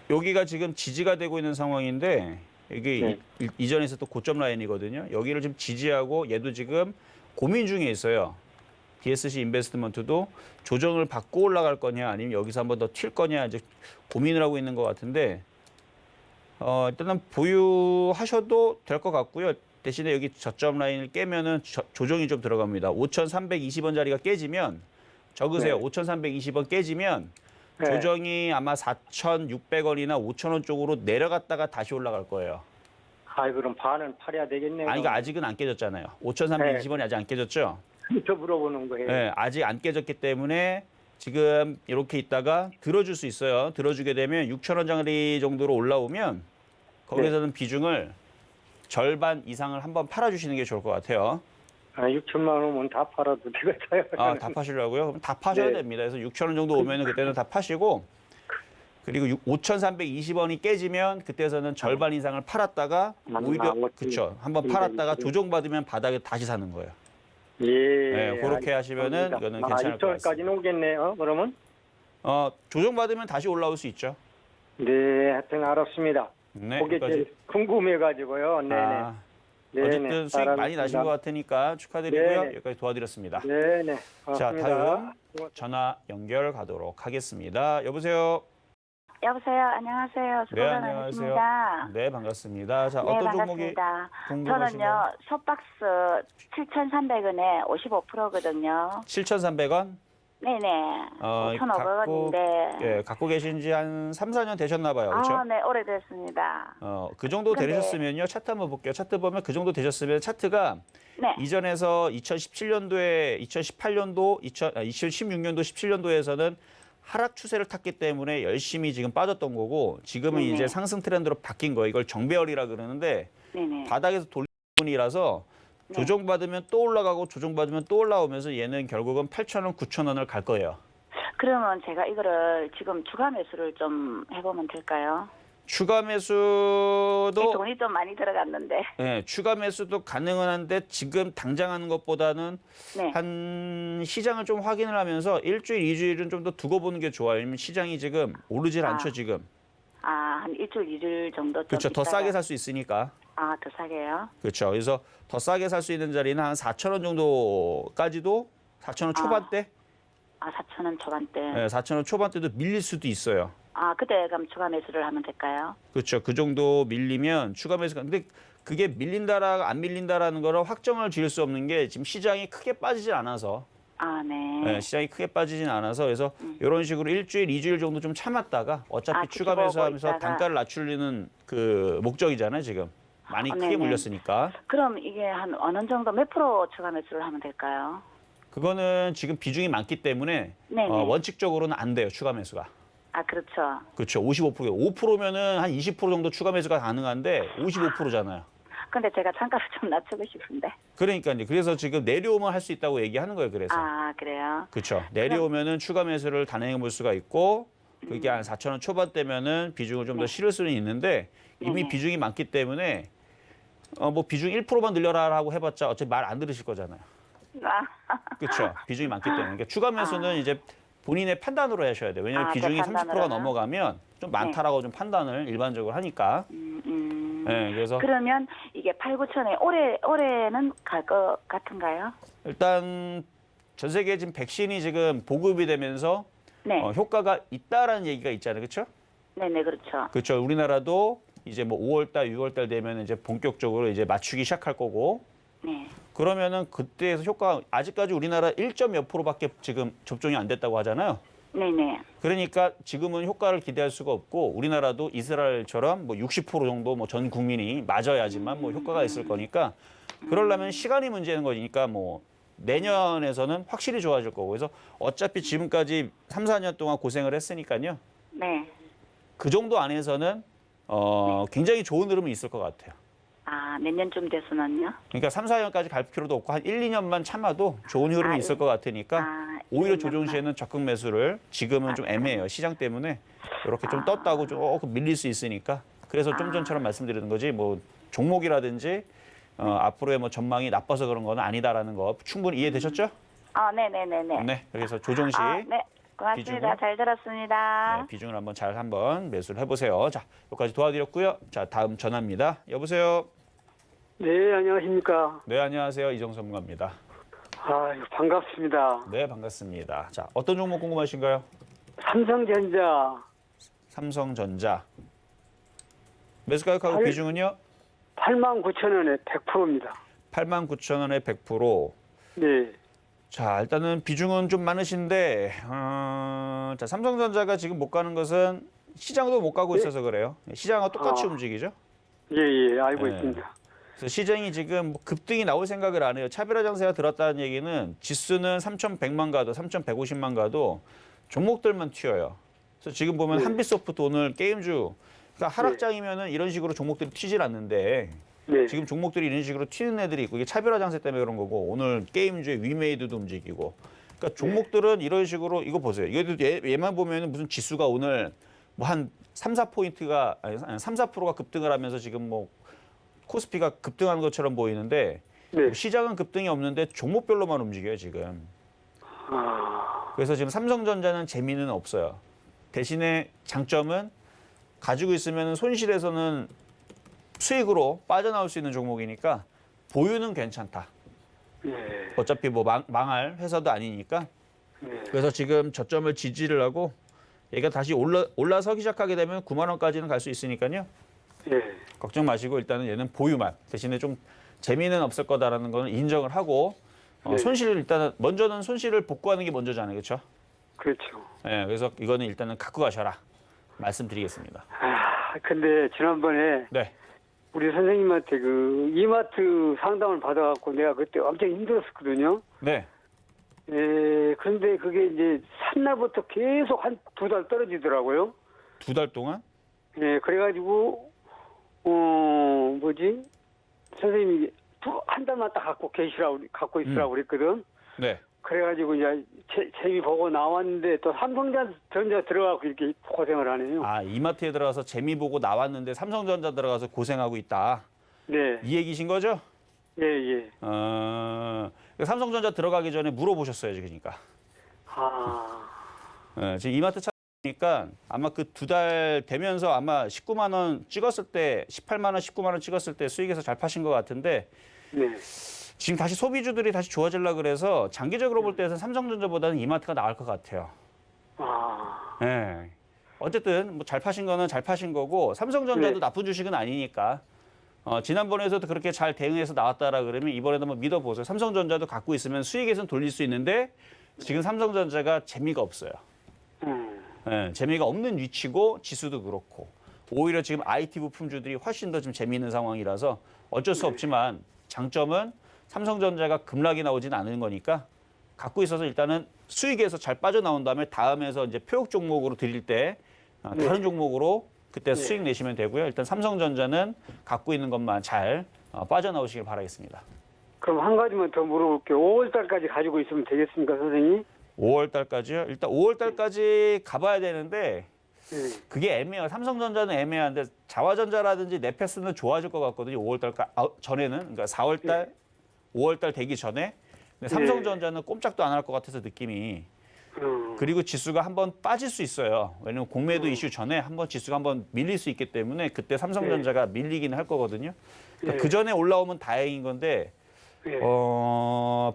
여기가 지금 지지가 되고 있는 상황인데 이게 이전에서 또 고점 라인이거든요. 여기를 지금 지지하고 얘도 지금 고민 중에 있어요. DSC 인베스트먼트도 조정을 받고 올라갈 거냐 아니면 여기서 한 번 더 튈 거냐 이제 고민을 하고 있는 것 같은데 일단은 보유하셔도 될 것 같고요. 대신에 여기 저점 라인을 깨면은 조정이 좀 들어갑니다. 5,320원짜리가 깨지면 적으세요. 네. 5,320원 깨지면 네. 조정이 아마 4,600원이나 5,000원 쪽으로 내려갔다가 다시 올라갈 거예요. 아이 그럼 반은 팔아야 되겠네요. 아니, 그러니까 아직은 안 깨졌잖아요. 5,320원이 아직 안 깨졌죠? 저 물어보는 거예요. 네, 아직 안 깨졌기 때문에 지금 이렇게 있다가 들어줄 수 있어요. 들어주게 되면 6,000원짜리 정도로 올라오면 거기서는 비중을 절반 이상을 한번 팔아주시는 게 좋을 것 같아요. 6천만 원은 다 팔아도 되겠어요. 아, 다 파시려고요? 그럼 다 파셔야 네. 됩니다. 그래서 6,000원 정도 오면은 그때는 다 파시고 그리고 5,320원이 깨지면 그때서는 절반 이상을 팔았다가 오히려 그쵸 한번 팔았다가 조정받으면 바닥에 다시 사는 거예요. 예. 네, 그렇게 하시면은 알겠습니다. 이거는 괜찮을 것 같습니다. 6천까지는 오겠네요. 그러면? 조정받으면 다시 올라올 수 있죠. 네, 하여튼 알았습니다. 네, 그게 여기까지. 제일 궁금해가지고요. 네네. 아, 네네. 어쨌든 수익 많이 나신 것 같으니까 축하드리고요. 네네. 여기까지 도와드렸습니다. 네네. 자, 고맙습니다. 다음 전화 연결 가도록 하겠습니다. 여보세요. 여보세요. 안녕하세요. 네, 안녕하세요. 수고하셨습니다. 네, 반갑습니다. 자, 네, 어떤 종목이 반갑습니다. 궁금하신가요? 저는요, 솥박스 7,300원에 55%거든요. 7,300원? 네네. 갖고, 5,500원인데. 예, 갖고 계신 지 한 3, 4년 되셨나 봐요. 그렇죠? 아, 네, 오래됐습니다. 그 정도 근데- 되셨으면요. 차트 한번 볼게요. 차트 보면 그 정도 되셨으면 차트가 네. 이전에서 2017년도에 2018년도, 2016년도, 17년도에서는 하락 추세를 탔기 때문에 열심히 지금 빠졌던 거고 지금은 네네. 이제 상승 트렌드로 바뀐 거예요. 이걸 정배열이라 그러는데 네네. 바닥에서 돌리는 분이라서 네. 조정받으면 또 올라가고 조정받으면 또 올라오면서 얘는 결국은 8,000원, 9,000원을 갈 거예요. 그러면 제가 이거를 지금 추가 매수를 좀 해보면 될까요? 추가 매수도 돈이 좀 많이 들어갔는데. 네, 추가 매수도 가능은 한데 지금 당장 하는 것보다는 네. 한 시장을 좀 확인을 하면서 일주일, 2주일은 좀 더 두고 보는 게 좋아요. 왜냐면 시장이 지금 오르질 않죠, 지금. 아, 한 일주일, 2주일 정도 좀 그렇죠. 더 있다가- 싸게 살 수 있으니까. 아, 더 싸게요? 그렇죠. 그래서 더 싸게 살 수 있는 자리는 한 4,000원 정도까지도 4,000원 초반대? 4,000원 초반대. 네, 4,000원 초반대도 밀릴 수도 있어요. 아, 그때 그럼 추가 매수를 하면 될까요? 그렇죠. 그 정도 밀리면 추가 매수가 근데 그게 밀린다라 안 밀린다라는 거를 확정을 지을 수 없는 게 지금 시장이 크게 빠지질 않아서 아, 네. 네, 시장이 크게 빠지진 않아서 그래서 이런 식으로 일주일, 2주일 정도 좀 참았다가 어차피 추가 지켜보고 매수하면서 있다가. 단가를 낮추려는 그 목적이잖아요, 지금. 많이 크게 네네. 물렸으니까. 그럼 이게 한 어느 정도 몇 프로 추가 매수를 하면 될까요? 그거는 지금 비중이 많기 때문에 네네. 원칙적으로는 안 돼요, 추가 매수가. 아, 그렇죠. 그렇죠. 55%. 5%면은 한 20% 정도 추가 매수가 가능한데 55%잖아요. 근데 제가 단가를 좀 낮추고 싶은데. 그러니까 이제 그래서 지금 내려오면 할 수 있다고 얘기하는 거예요, 그래서. 아, 그래요? 그렇죠. 내려오면은 추가 매수를 단행해 볼 수가 있고 그게 한 4,000원 초반대면은 비중을 좀 더 실을 수는 있는데 이미 네네. 비중이 많기 때문에 뭐 비중 1%만 늘려라라고 해봤자 어차피 말 안 들으실 거잖아요. 아, 그렇죠. 비중이 많기 때문에. 그러니까 추가 매수는 이제 본인의 판단으로 하셔야 돼요. 왜냐하면 아, 비중이 제 30%가 판단으로요? 넘어가면 좀 많다라고 좀 판단을 일반적으로 하니까. 네, 그래서 그러면 이게 8, 9천에 올해는 갈 것 같은가요? 일단 전 세계 지금 백신이 지금 보급이 되면서 네. 효과가 있다라는 얘기가 있잖아요. 그렇죠? 네네, 그렇죠. 그렇죠. 우리나라도 이제 뭐 5월달, 6월달 되면 이제 본격적으로 이제 맞추기 시작할 거고 네. 그러면은 그때에서 효과 아직까지 우리나라 1몇 %밖에 지금 접종이 안 됐다고 하잖아요. 네네. 그러니까 지금은 효과를 기대할 수가 없고 우리나라도 이스라엘처럼 뭐 60% 정도 뭐 전 국민이 맞아야지만 뭐 효과가 있을 거니까 그러려면 시간이 문제인 거니까 뭐 내년에서는 확실히 좋아질 거고 그래서 어차피 지금까지 3, 4년 동안 고생을 했으니까요. 네. 그 정도 안에서는 굉장히 좋은 흐름이 있을 것 같아요. 아, 몇 년쯤 돼서는요? 그러니까 3, 4년까지 갈 필요도 없고 한 1, 2년만 참아도 좋은 흐름이 아, 있을 것 같으니까 아, 오히려 1, 2년만. 조정 시에는 적극 매수를 지금은 좀 애매해요. 시장 때문에 이렇게 좀 떴다고 조금 밀릴 수 있으니까 그래서 좀 전처럼 말씀드리는 거지 뭐 종목이라든지 앞으로의 뭐 전망이 나빠서 그런 건 아니다라는 거 충분히 이해되셨죠? 네네네네. 네. 그래서 조정식 네. 고맙습니다. 비중을? 잘 들었습니다. 네, 비중을 한번 매수를 해보세요. 자, 여기까지 도와드렸고요. 자, 다음 전화입니다. 여보세요. 네, 안녕하십니까. 네, 안녕하세요. 이정수 전문가입니다. 반갑습니다. 네, 반갑습니다. 자, 어떤 종목 궁금하신가요? 삼성전자 삼성전자. 매수 가격하고 팔- 비중은요? 89,000원에 100%입니다. 89,000원에 100%. 네. 자, 일단은 비중은 좀 많으신데, 자, 삼성전자가 지금 못 가는 것은 시장도 못 가고 있어서 그래요. 시장과 똑같이 움직이죠. 예, 알고 네. 있습니다. 그래서 시장이 지금 뭐 급등이 나올 생각을 안 해요. 차별화 장세가 들었다는 얘기는 지수는 3,100만 가도 3,150만 가도 종목들만 튀어요. 그래서 지금 보면 네. 한빛소프트 오늘 게임주, 그러니까 하락장이면은 이런 식으로 종목들이 튀질 않는데 네. 지금 종목들이 이런 식으로 튀는 애들이 있고 이게 차별화 장세 때문에 그런 거고 오늘 게임주의 위메이드도 움직이고 그러니까 종목들은 이런 식으로 이거 보세요. 이것도 얘만 보면은 무슨 지수가 오늘 뭐 한 3, 4포인트가 아니 3, 4%가 급등을 하면서 지금 뭐 코스피가 급등하는 것처럼 보이는데 네. 시장은 급등이 없는데 종목별로만 움직여요 지금. 그래서 지금 삼성전자는 재미는 없어요. 대신에 장점은 가지고 있으면 손실에서는 수익으로 빠져나올 수 있는 종목이니까 보유는 괜찮다. 예. 어차피 뭐 망할 회사도 아니니까. 네. 그래서 지금 저점을 지지를 하고 얘가 다시 올라서기 시작하게 되면 9만 원까지는 갈 수 있으니까요. 예. 걱정 마시고 일단은 얘는 보유만. 대신에 좀 재미는 없을 거다라는 거는 인정을 하고 네. 손실을 일단은 먼저는 손실을 복구하는 게 먼저잖아요. 그렇죠? 그렇죠. 예, 그래서 이거는 일단은 갖고 가셔라. 말씀드리겠습니다. 근데 지난번에 네. 우리 선생님한테 그 이마트 상담을 받아갖고 내가 그때 엄청 힘들었었거든요. 네. 예, 그런데 그게 이제 첫날부터 계속 한 2달 떨어지더라고요. 2달 동안? 예, 그래가지고, 선생님이 한 달만 딱 갖고 있으라고 그랬거든. 네. 그래가지고 이제 재미 보고 나왔는데 또 삼성전자 들어가고 이렇게 고생을 하네요. 아, 이마트에 들어가서 재미 보고 나왔는데 삼성전자 들어가서 고생하고 있다. 네, 이 얘기신 거죠? 예, 예. 삼성전자 들어가기 전에 물어보셨어야지, 그러니까. 지금 이마트 찾으니까 아마 그 2달 되면서 아마 19만 원 찍었을 때, 18만 원, 19만 원 찍었을 때 수익에서 잘 파신 것 같은데 네. 지금 다시 소비주들이 다시 좋아지려고 그래서 장기적으로 볼 때는 삼성전자보다는 이마트가 나을 것 같아요. 네. 어쨌든 뭐 잘 파신 거는 잘 파신 거고 삼성전자도 네. 나쁜 주식은 아니니까 지난번에서도 그렇게 잘 대응해서 나왔다라 그러면 이번에도 한번 믿어보세요. 삼성전자도 갖고 있으면 수익에선 돌릴 수 있는데 지금 삼성전자가 재미가 없어요. 네, 재미가 없는 위치고 지수도 그렇고 오히려 지금 IT 부품주들이 훨씬 더 좀 재미있는 상황이라서 어쩔 수 없지만 장점은 삼성전자가 급락이 나오진 않은 거니까 갖고 있어서 일단은 수익에서 잘 빠져나온 다음에서 이제 표역 종목으로 드릴 때 다른 종목으로 그때 수익 내시면 되고요. 일단 삼성전자는 갖고 있는 것만 잘 빠져나오시길 바라겠습니다. 그럼 한 가지만 더 물어볼게요. 5월 달까지 가지고 있으면 되겠습니까, 선생님? 5월 달까지요? 일단 5월 달까지 가봐야 되는데 네. 그게 애매해요. 삼성전자는 애매한데 자화전자라든지 네페스는 좋아질 것 같거든요. 5월 달 전에는 그러니까 4월 달, 5월 달 되기 전에. 근데 삼성전자는 꼼짝도 안 할 것 같아서 느낌이. 그리고 지수가 한번 빠질 수 있어요. 왜냐면 공매도 이슈 전에 한번 지수가 한번 밀릴 수 있기 때문에 그때 삼성전자가 밀리기는 할 거거든요. 그러니까 그 전에 올라오면 다행인 건데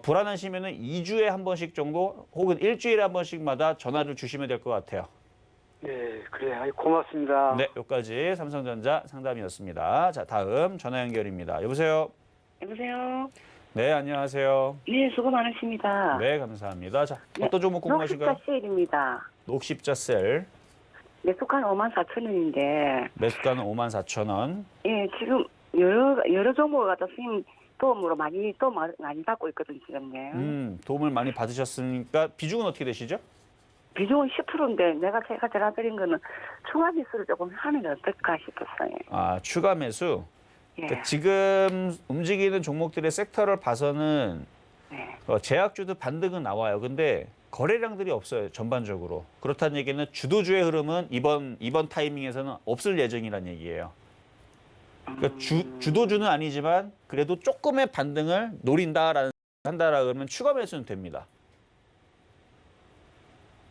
불안하시면은 2주에 한 번씩 정도 혹은 일주일에 한 번씩마다 전화를 주시면 될 것 같아요. 네, 그래. 아이, 고맙습니다. 네, 여기까지 삼성전자 상담이었습니다. 자, 다음 전화 연결입니다. 여보세요. 여보세요. 네, 안녕하세요. 네, 수고 많으십니다. 네, 감사합니다. 자, 네, 어떤 종목 궁금하신가요? 녹십자 세일입니다. 녹십자 셀. 매수가는 54,000원인데, 매수가는 54,000원. 예, 지금 여러 종목을 갖다 스님 도움으로 많이 받고 있거든요, 지금요. 도움을 많이 받으셨으니까 비중은 어떻게 되시죠? 비중은 10%인데, 제가 전화드린 거는 추가 매수를 조금 하면 어떨까 싶었어요. 아, 추가 매수. 예. 그러니까 지금 움직이는 종목들의 섹터를 봐서는 네. 제약주도 반등은 나와요. 근데 거래량들이 없어요. 전반적으로. 그렇다는 얘기는 주도주의 흐름은 이번 타이밍에서는 없을 예정이란 얘기예요. 그러니까 주도주는 아니지만 그래도 조금의 반등을 한다라 그러면 추가 매수는 됩니다.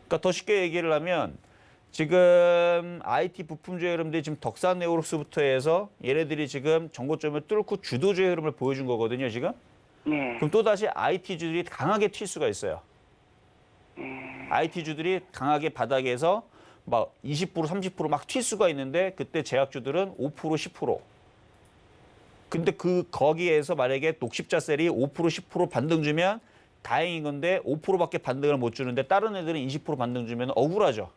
그러니까 더 쉽게 얘기를 하면 지금 IT 부품주의 흐름들이 지금 덕산 네오록스부터 해서 얘네들이 지금 정고점을 뚫고 주도주의 흐름을 보여준 거거든요, 지금. 네. 그럼 또다시 IT주들이 강하게 튈 수가 있어요. IT주들이 강하게 바닥에서 막 20%, 30% 막 튈 수가 있는데 그때 제약주들은 5%, 10%. 근데 거기에서 만약에 녹십자셀이 5%, 10% 반등 주면 다행인 건데 5%밖에 반등을 못 주는데 다른 애들은 20% 반등 주면 억울하죠.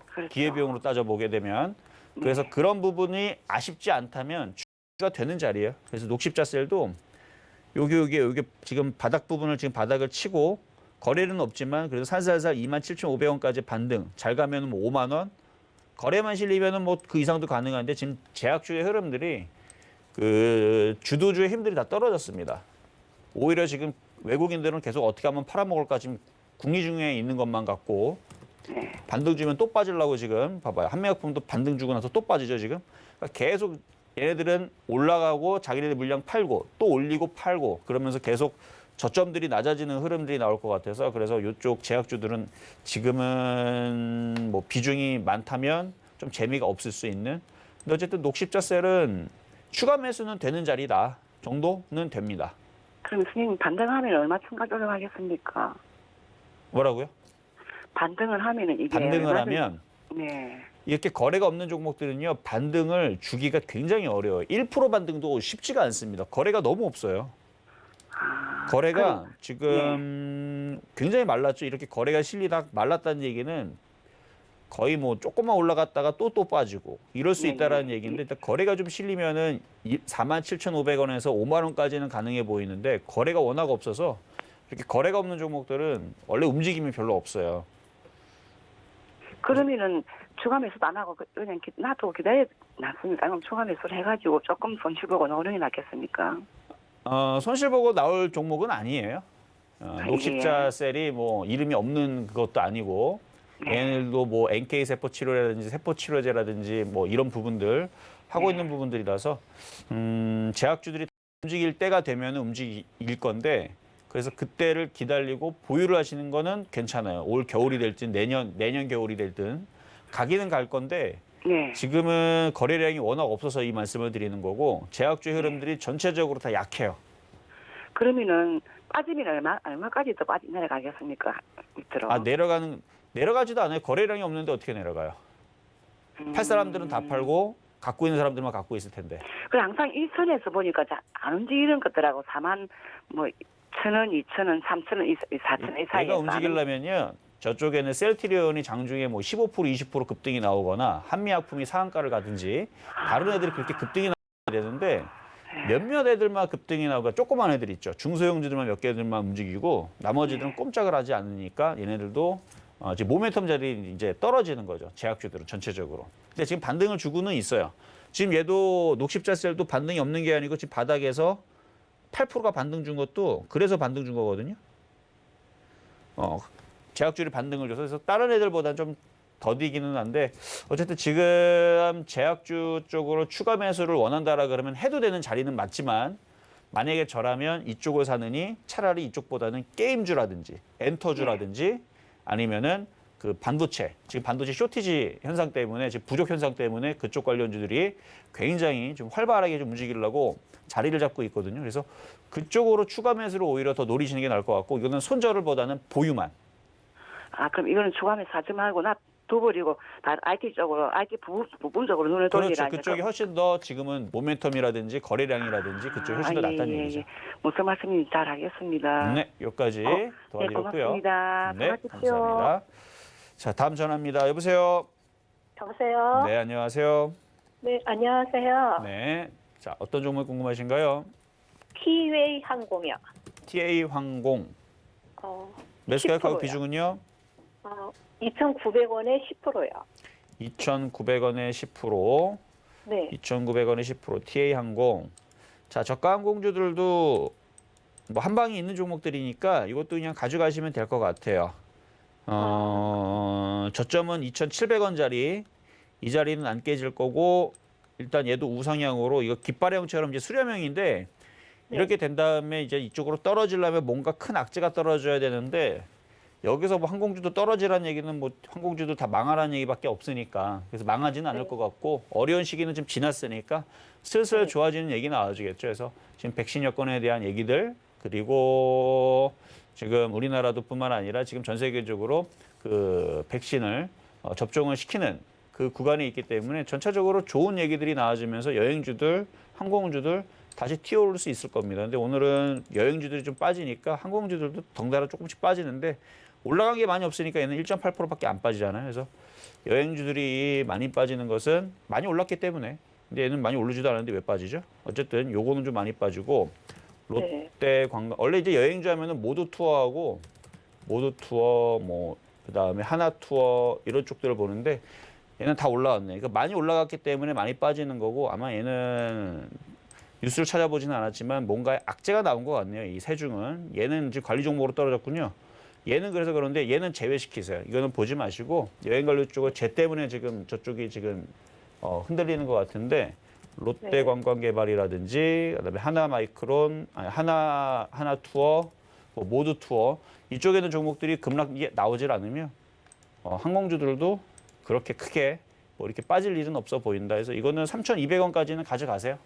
그렇죠. 기회비용으로 따져보게 되면. 그래서 그런 부분이 아쉽지 않다면 추가 되는 자리예요. 그래서 녹십자셀도 여기 지금 바닥 부분을 지금 바닥을 치고 거래는 없지만 그래도 살살살 27,500원까지 반등. 잘 가면 뭐 5만 원. 거래만 실리면은 뭐 그 이상도 가능한데 지금 제약주의 흐름들이 그 주도주의 힘들이 다 떨어졌습니다. 오히려 지금 외국인들은 계속 어떻게 하면 팔아먹을까 지금 궁리 중에 있는 것만 같고 반등 주면 또 빠지려고 지금 봐봐요. 한매약품도 반등 주고 나서 또 빠지죠 지금. 그러니까 계속 얘네들은 올라가고 자기네들 물량 팔고 또 올리고 팔고 그러면서 계속 저점들이 낮아지는 흐름들이 나올 것 같아서 그래서 이쪽 제약주들은 지금은 뭐 비중이 많다면 좀 재미가 없을 수 있는. 근데 어쨌든 녹십자셀은 추가 매수는 되는 자리다 정도는 됩니다. 그럼 선생님 반등하면 얼마쯤 가져가려 하겠습니까? 뭐라고요? 반등을 하면은 이게 반등을 얼마든- 하면 네. 이렇게 거래가 없는 종목들은요. 반등을 주기가 굉장히 어려워요. 1% 반등도 쉽지가 않습니다. 거래가 너무 없어요. 거래가 지금 굉장히 말랐죠. 이렇게 거래가 실리다 말랐다는 얘기는 거의 뭐 조금만 올라갔다가 또 빠지고 이럴 수 있다라는 얘기인데 일단 거래가 좀 실리면은 47,500원에서 5만 원까지는 가능해 보이는데 거래가 워낙 없어서 이렇게 거래가 없는 종목들은 원래 움직임이 별로 없어요. 그러면은 추가 매수도 안 하고 그냥 놔두고 기다려 놨습니까? 그럼 추가 매수를 해가지고 조금 손실 보고 노령이 낫겠습니까? 손실 보고 나올 종목은 아니에요. 녹십자셀이 뭐 이름이 없는 그것도 아니고 얘네들도 뭐 NK 세포 치료라든지 세포 치료제라든지 뭐 이런 부분들 하고 있는 부분들이라서 제약주들이 움직일 때가 되면 움직일 건데 그래서 그때를 기다리고 보유를 하시는 거는 괜찮아요. 올 겨울이 될든 내년 겨울이 될든 가기는 갈 건데 네. 지금은 거래량이 워낙 없어서 이 말씀을 드리는 거고 제약주의 흐름들이 전체적으로 다 약해요. 그러면은 빠지면 얼마까지 더 내려가겠습니까? 밑으로. 내려가지도 않아요. 거래량이 없는데 어떻게 내려가요? 팔 사람들은 다 팔고 갖고 있는 사람들만 갖고 있을 텐데. 그래 항상 일선에서 보니까 안 움직이는 것더라고. 4만 뭐 1,000원, 2,000원, 3,000원, 4,000원 이 사이에. 얘가 움직이려면요. 저쪽에는 셀트리온이 장중에 뭐 15%, 20% 급등이 나오거나 한미약품이 상한가를 가든지 다른 애들이 그렇게 급등이 나와야 되는데 몇몇 애들만 급등이 나오고 조그만 애들 있죠. 중소형주들만 몇 개들만 움직이고 나머지들은 꼼짝을 하지 않으니까 얘네들도 지금 모멘텀 자리 이제 떨어지는 거죠. 제약주들은 전체적으로. 근데 지금 반등을 주고는 있어요. 지금 얘도 녹십자셀도 반등이 없는 게 아니고 지금 바닥에서 8%가 반등 준 것도 그래서 반등 준 거거든요. 제약주들이 반등을 줘서 그래서 다른 애들보다는 좀 더디기는 한데 어쨌든 지금 제약주 쪽으로 추가 매수를 원한다라 그러면 해도 되는 자리는 맞지만 만약에 저라면 이쪽을 사느니 차라리 이쪽보다는 게임주라든지 엔터주라든지 아니면은 그 반도체, 지금 반도체 쇼티지 현상 때문에 지금 부족 현상 때문에 그쪽 관련주들이 굉장히 좀 활발하게 좀 움직이려고 자리를 잡고 있거든요. 그래서 그쪽으로 추가 매수를 오히려 더 노리시는 게 나을 것 같고 이거는 손절을보다는 보유만. 그럼 이거는 추가 매수 하지 말고 놔둬버리고 다른 IT 쪽으로 IT 부분적으로 눈을 돌리라. 그렇죠. 그쪽이 훨씬 더 지금은 모멘텀이라든지 거래량이라든지 그쪽이 훨씬 더 낫다는 얘기죠. 무슨 말씀인지 잘 알겠습니다. 네, 여기까지 네, 도와드렸고요. 고맙습니다. 네, 들어가십시오. 감사합니다. 자, 다음 전화입니다. 여보세요. 여보세요? 네, 안녕하세요. 네, 안녕하세요. 네, 자, 어떤 종목 궁금하신가요? 티웨이 항공이요. TA 항공. 매수 10%요. 가격 비중은요? 2,900원에 10%요. 2,900원에 10%. 네. 2,900원에 10%. TA 항공. 자, 저가 항공주들도 뭐 한 방이 있는 종목들이니까 이것도 그냥 가져가시면 될 것 같아요. 저점은 2,700원짜리. 이 자리는 안 깨질 거고 일단 얘도 우상향으로 이거 깃발형처럼 이제 수렴형인데 이렇게 된 다음에 이제 이쪽으로 떨어지려면 뭔가 큰 악재가 떨어져야 되는데 여기서 뭐 항공주도 떨어지라는 얘기는 뭐 항공주도 다 망하라는 얘기밖에 없으니까 그래서 망하지는 않을 것 같고 어려운 시기는 좀 지났으니까 슬슬 좋아지는 얘기 나와주겠죠. 그래서 지금 백신 여건에 대한 얘기들 그리고 지금 우리나라도 뿐만 아니라 지금 전 세계적으로 그 백신을 접종을 시키는 그 구간이 있기 때문에 전체적으로 좋은 얘기들이 나와지면서 여행주들, 항공주들 다시 튀어오를 수 있을 겁니다. 근데 오늘은 여행주들이 좀 빠지니까 항공주들도 덩달아 조금씩 빠지는데 올라간 게 많이 없으니까 얘는 1.8%밖에 안 빠지잖아요. 그래서 여행주들이 많이 빠지는 것은 많이 올랐기 때문에 근데 얘는 많이 오르지도 않았는데 왜 빠지죠? 어쨌든 요거는 좀 많이 빠지고 롯데 관광 원래 이제 여행주 하면은 모두 투어하고 모두 투어 뭐 그다음에 하나 투어 이런 쪽들을 보는데 얘는 다 올라왔네. 그러니까 많이 올라갔기 때문에 많이 빠지는 거고 아마 얘는 뉴스를 찾아보지는 않았지만 뭔가 악재가 나온 것 같네요. 이 세중은 얘는 이제 관리 종목으로 떨어졌군요. 얘는 그래서 그런데 얘는 제외시키세요. 이거는 보지 마시고 여행 관리 쪽은 쟤 때문에 지금 저쪽이 지금 흔들리는 것 같은데 롯데 관광개발이라든지 그다음에 하나마이크론, 아니 하나 투어, 뭐 모두 투어 이쪽에는 종목들이 급락이 나오질 않으며 항공주들도 그렇게 크게 뭐 이렇게 빠질 일은 없어 보인다. 해서 이거는 3,200원까지는 가져가세요.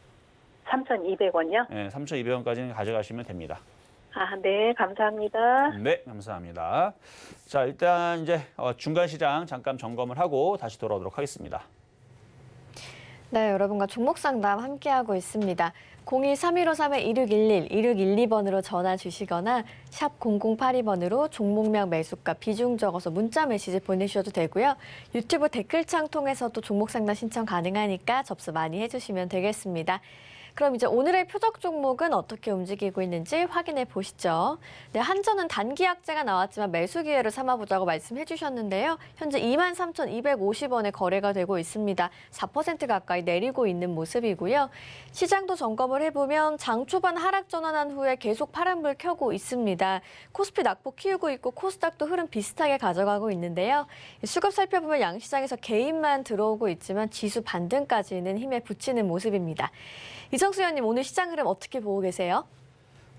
3,200원이요? 네, 3,200원까지는 가져가시면 됩니다. 아, 네, 감사합니다. 네, 감사합니다. 자, 일단 이제 중간 시장 잠깐 점검을 하고 다시 돌아오도록 하겠습니다. 네, 여러분과 종목 상담 함께하고 있습니다. 02-3153-1611, 1612번으로 전화 주시거나 샵 0082번으로 종목명 매수가 비중 적어서 문자 메시지 보내주셔도 되고요. 유튜브 댓글창 통해서도 종목 상담 신청 가능하니까 접수 많이 해주시면 되겠습니다. 그럼 이제 오늘의 표적 종목은 어떻게 움직이고 있는지 확인해 보시죠. 네, 한전은 단기 악재가 나왔지만 매수 기회를 삼아보자고 말씀해 주셨는데요. 현재 23,250원에 거래가 되고 있습니다. 4% 가까이 내리고 있는 모습이고요. 시장도 점검을 해보면 장 초반 하락 전환한 후에 계속 파란불 켜고 있습니다. 코스피 낙폭 키우고 있고 코스닥도 흐름 비슷하게 가져가고 있는데요. 수급 살펴보면 양시장에서 개인만 들어오고 있지만 지수 반등까지는 힘에 붙이는 모습입니다. 이성수 의원님, 오늘 시장 흐름 어떻게 보고 계세요?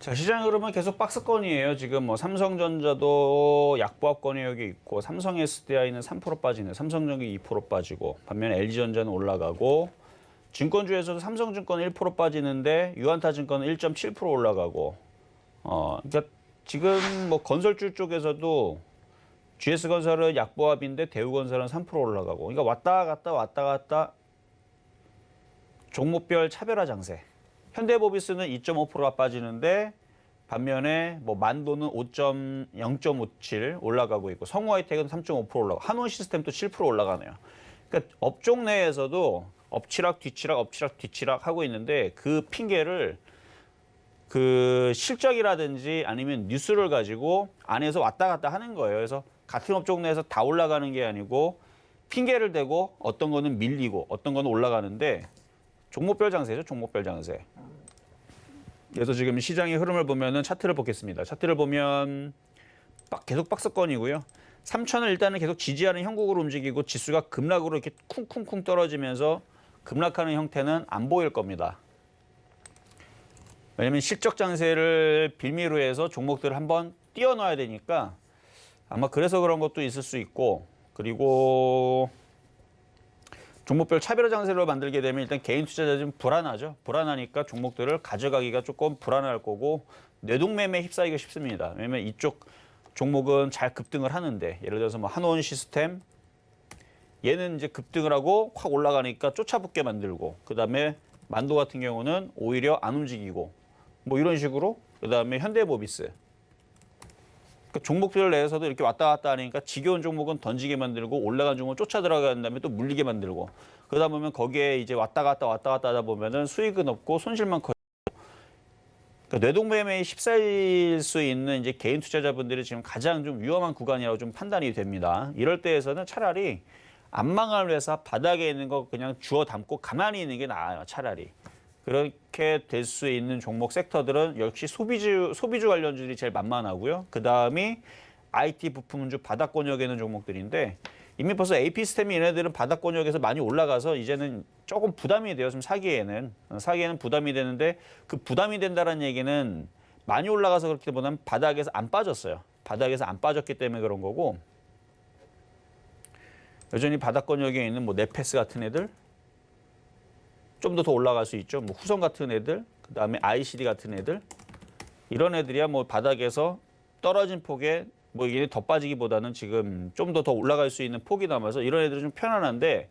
자, 시장 흐름은 계속 박스권이에요. 지금 뭐 삼성전자도 약보합권이 여기 있고 삼성 SDI는 3% 빠지네. 삼성전기 2% 빠지고 반면에 LG전자는 올라가고 증권주에서도 삼성증권 1% 빠지는데 유한타증권은 1.7% 올라가고 그러니까 지금 뭐 건설주 쪽에서도 GS건설은 약보합인데 대우건설은 3% 올라가고 그러니까 왔다 갔다 종목별 차별화 장세. 현대모비스는 2.5%가 빠지는데 반면에 뭐 만도는 0.57 올라가고 있고 성우하이텍은 3.5% 올라가고 한원시스템도 7% 올라가네요. 그러니까 업종 내에서도 엎치락 뒤치락 하고 있는데 그 핑계를 그 실적이라든지 아니면 뉴스를 가지고 안에서 왔다 갔다 하는 거예요. 그래서 같은 업종 내에서 다 올라가는 게 아니고 핑계를 대고 어떤 거는 밀리고 어떤 거는 올라가는데 종목별 장세죠, 종목별 장세. 그래서 지금 시장의 흐름을 보면은 차트를 보겠습니다. 차트를 보면 계속 박스권이고요. 3,000을 일단은 계속 지지하는 형국으로 움직이고 지수가 급락으로 이렇게 쿵쿵쿵 떨어지면서 급락하는 형태는 안 보일 겁니다. 왜냐면 실적 장세를 빌미로 해서 종목들을 한번 띄워놔야 되니까 아마 그래서 그런 것도 있을 수 있고 그리고 종목별 차별화 장세로 만들게 되면 일단 개인 투자자 좀 불안하죠. 불안하니까 종목들을 가져가기가 조금 불안할 거고 뇌동매매에 휩싸이기가 쉽습니다. 왜냐면 이쪽 종목은 잘 급등을 하는데 예를 들어서 뭐 한원 시스템 얘는 이제 급등을 하고 확 올라가니까 쫓아붙게 만들고 그다음에 만도 같은 경우는 오히려 안 움직이고 뭐 이런 식으로 그다음에 현대모비스 종목별 내에서도 이렇게 왔다 갔다 하니까 지겨운 종목은 던지게 만들고 올라간 종목은 쫓아 들어간 다음에 또 물리게 만들고 그러다 보면 거기에 이제 왔다 갔다 하다 보면은 수익은 없고 손실만 커지고 그러니까 뇌동매매에 휩싸일 수 있는 이제 개인 투자자분들이 지금 가장 좀 위험한 구간이라고 좀 판단이 됩니다. 이럴 때에서는 차라리 안 망할 회사 바닥에 있는 거 그냥 주워 담고 가만히 있는 게 나아요. 차라리. 그렇게 될 수 있는 종목 섹터들은 역시 소비주 관련주들이 제일 만만하고요. 그 다음이 IT 부품주 바닥권역에 있는 종목들인데 이미 벌써 AP 스템이 얘네들은 바닥권역에서 많이 올라가서 이제는 조금 부담이 돼요. 좀 사기에는 부담이 되는데 그 부담이 된다는 얘기는 많이 올라가서 그렇기보다는 바닥에서 안 빠졌어요. 바닥에서 안 빠졌기 때문에 그런 거고 여전히 바닥권역에 있는 뭐 네페스 같은 애들 좀 더 올라갈 수 있죠. 뭐 후성 같은 애들, 그다음에 ICD 같은 애들 이런 애들이야 뭐 바닥에서 떨어진 폭에 뭐 얘네 더 빠지기보다는 지금 좀 더 올라갈 수 있는 폭이 남아서 이런 애들은 좀 편안한데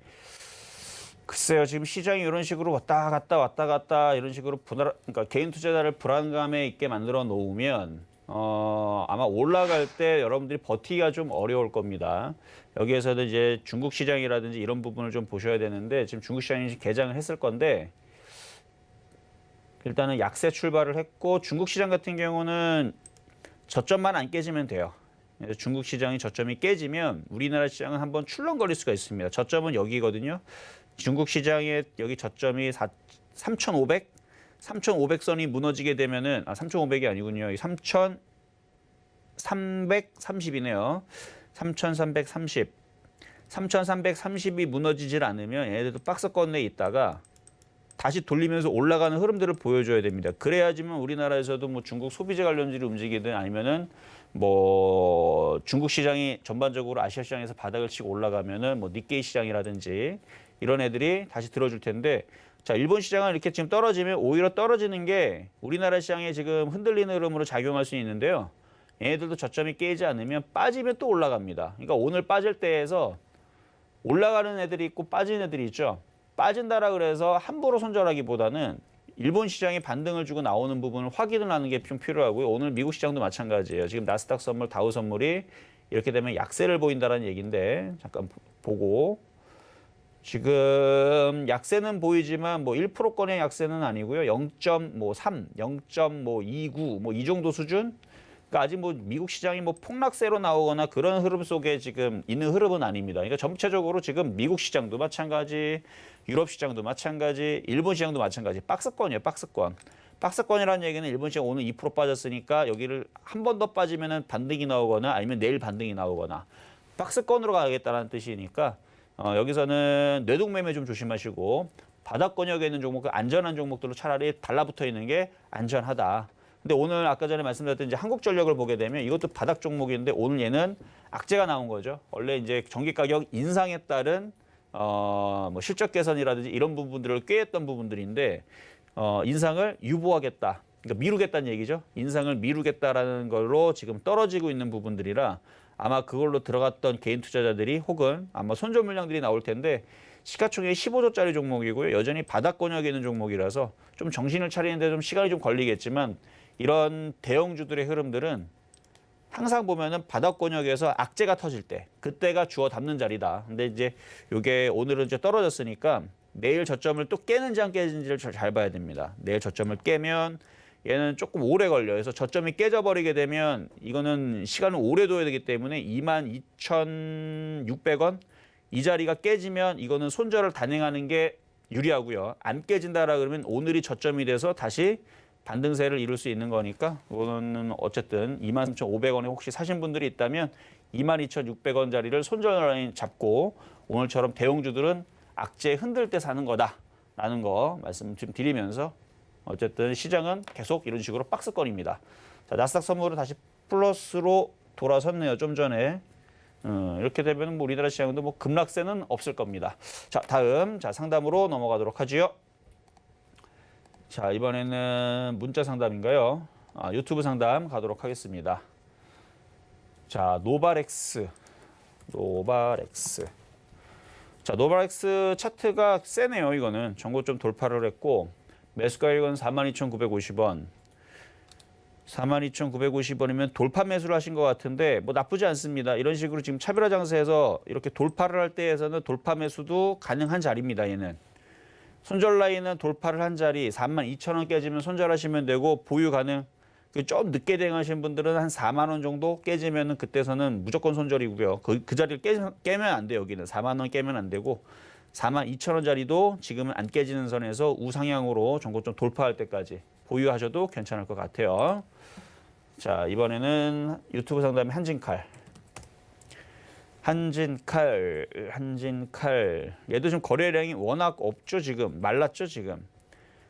글쎄요 지금 시장이 이런 식으로 왔다 갔다 이런 식으로 그러니까 개인 투자자를 불안감에 있게 만들어 놓으면 아마 올라갈 때 여러분들이 버티기가 좀 어려울 겁니다. 여기에서는 이제 중국 시장이라든지 이런 부분을 좀 보셔야 되는데 지금 중국 시장이 개장을 했을 건데 일단은 약세 출발을 했고 중국 시장 같은 경우는 저점만 안 깨지면 돼요. 중국 시장이 저점이 깨지면 우리나라 시장은 한번 출렁거릴 수가 있습니다. 저점은 여기거든요. 중국 시장의 여기 저점이 3,500? 3,500선이 무너지게 되면은 3,500이 아니군요. 3,330이네요. 3,330. 3,330이 무너지질 않으면 얘네들도 박스권 내에 있다가 다시 돌리면서 올라가는 흐름들을 보여줘야 됩니다. 그래야지만 우리나라에서도 뭐 중국 소비재 관련주를 움직이든 아니면은 뭐 중국 시장이 전반적으로 아시아 시장에서 바닥을 치고 올라가면은 뭐 니케이 시장이라든지 이런 애들이 다시 들어줄 텐데 자 일본 시장은 이렇게 지금 떨어지면 오히려 떨어지는 게 우리나라 시장에 지금 흔들리는 흐름으로 작용할 수 있는데요. 얘네들도 저점이 깨지 않으면 빠지면 또 올라갑니다. 그러니까 오늘 빠질 때에서 올라가는 애들이 있고 빠지는 애들이 있죠. 빠진다라 그래서 함부로 손절하기보다는 일본 시장이 반등을 주고 나오는 부분을 확인을 하는 게 좀 필요하고요. 오늘 미국 시장도 마찬가지예요. 지금 나스닥 선물, 다우 선물이 이렇게 되면 약세를 보인다는 얘기인데 잠깐 보고 지금 약세는 보이지만 뭐 1%권의 약세는 아니고요. 0.3, 0.29 뭐 이 정도 수준. 그러니까 아직 뭐 미국 시장이 뭐 폭락세로 나오거나 그런 흐름 속에 지금 있는 흐름은 아닙니다. 그러니까 전체적으로 지금 미국 시장도 마찬가지, 유럽 시장도 마찬가지, 일본 시장도 마찬가지. 박스권이에요, 박스권. 박스권이라는 얘기는 일본 시장 오늘 2% 빠졌으니까 여기를 한 번 더 빠지면은 반등이 나오거나 아니면 내일 반등이 나오거나 박스권으로 가겠다는 뜻이니까 여기서는 뇌동매매 좀 조심하시고 바닥권역에 있는 종목, 안전한 종목들로 차라리 달라붙어 있는 게 안전하다. 근데 오늘 아까 전에 말씀드렸던 이제 한국전력을 보게 되면 이것도 바닥 종목인데 오늘 얘는 악재가 나온 거죠. 원래 이제 전기 가격 인상에 따른 뭐 실적 개선이라든지 이런 부분들을 꾀했던 부분들인데 인상을 유보하겠다. 그러니까 미루겠다는 얘기죠. 인상을 미루겠다라는 걸로 지금 떨어지고 있는 부분들이라 아마 그걸로 들어갔던 개인 투자자들이 혹은 아마 손절 물량들이 나올 텐데 시가총액이 15조짜리 종목이고요. 여전히 바닥권역에 있는 종목이라서 좀 정신을 차리는데 좀 시간이 좀 걸리겠지만 이런 대형주들의 흐름들은 항상 보면은 바닥권역에서 악재가 터질 때 그때가 주워 담는 자리다. 근데 이제 이게 오늘은 이제 떨어졌으니까 내일 저점을 또 깨는지 안 깨는지를 잘 봐야 됩니다. 내일 저점을 깨면 얘는 조금 오래 걸려요. 그래서 저점이 깨져버리게 되면 이거는 시간을 오래 둬야 되기 때문에 22,600원 이 자리가 깨지면 이거는 손절을 단행하는 게 유리하고요. 안 깨진다라 그러면 오늘이 저점이 돼서 다시 반등세를 이룰 수 있는 거니까 이거는 어쨌든 23,500원에 혹시 사신 분들이 있다면 22,600원 자리를 손절 라인 잡고 오늘처럼 대형주들은 악재 흔들 때 사는 거다라는 거 말씀 좀 드리면서 어쨌든 시장은 계속 이런 식으로 박스권입니다. 자, 나스닥 선물은 다시 플러스로 돌아섰네요. 좀 전에. 이렇게 되면 뭐 우리나라 시장도 뭐 급락세는 없을 겁니다. 자, 다음 상담으로 넘어가도록 하지요. 자, 이번에는 문자 상담인가요? 유튜브 상담 가도록 하겠습니다. 자, 노바렉스. 자, 노바렉스 차트가 세네요. 이거는 전고점 돌파를 했고 매수 가격은 42,950원. 42,950원이면 돌파 매수를 하신 것 같은데 뭐 나쁘지 않습니다. 이런 식으로 지금 차별화 장세에서 이렇게 돌파를 할 때에서는 돌파 매수도 가능한 자리입니다. 얘는. 손절 라인은 돌파를 한 자리 42,000원 깨지면 손절하시면 되고 보유 가능. 좀 늦게 대응하신 분들은 한 4만 원 정도 깨지면 그때서는 무조건 손절이고요. 그 자리를 깨면 안 돼요. 여기는 4만 원 깨면 안 되고 42,000원 자리도 지금은 안 깨지는 선에서 우상향으로 전고점 돌파할 때까지 보유하셔도 괜찮을 것 같아요. 자, 이번에는 유튜브 상담의 한진칼. 한진칼. 얘도 지금 거래량이 워낙 없죠, 지금. 말랐죠, 지금.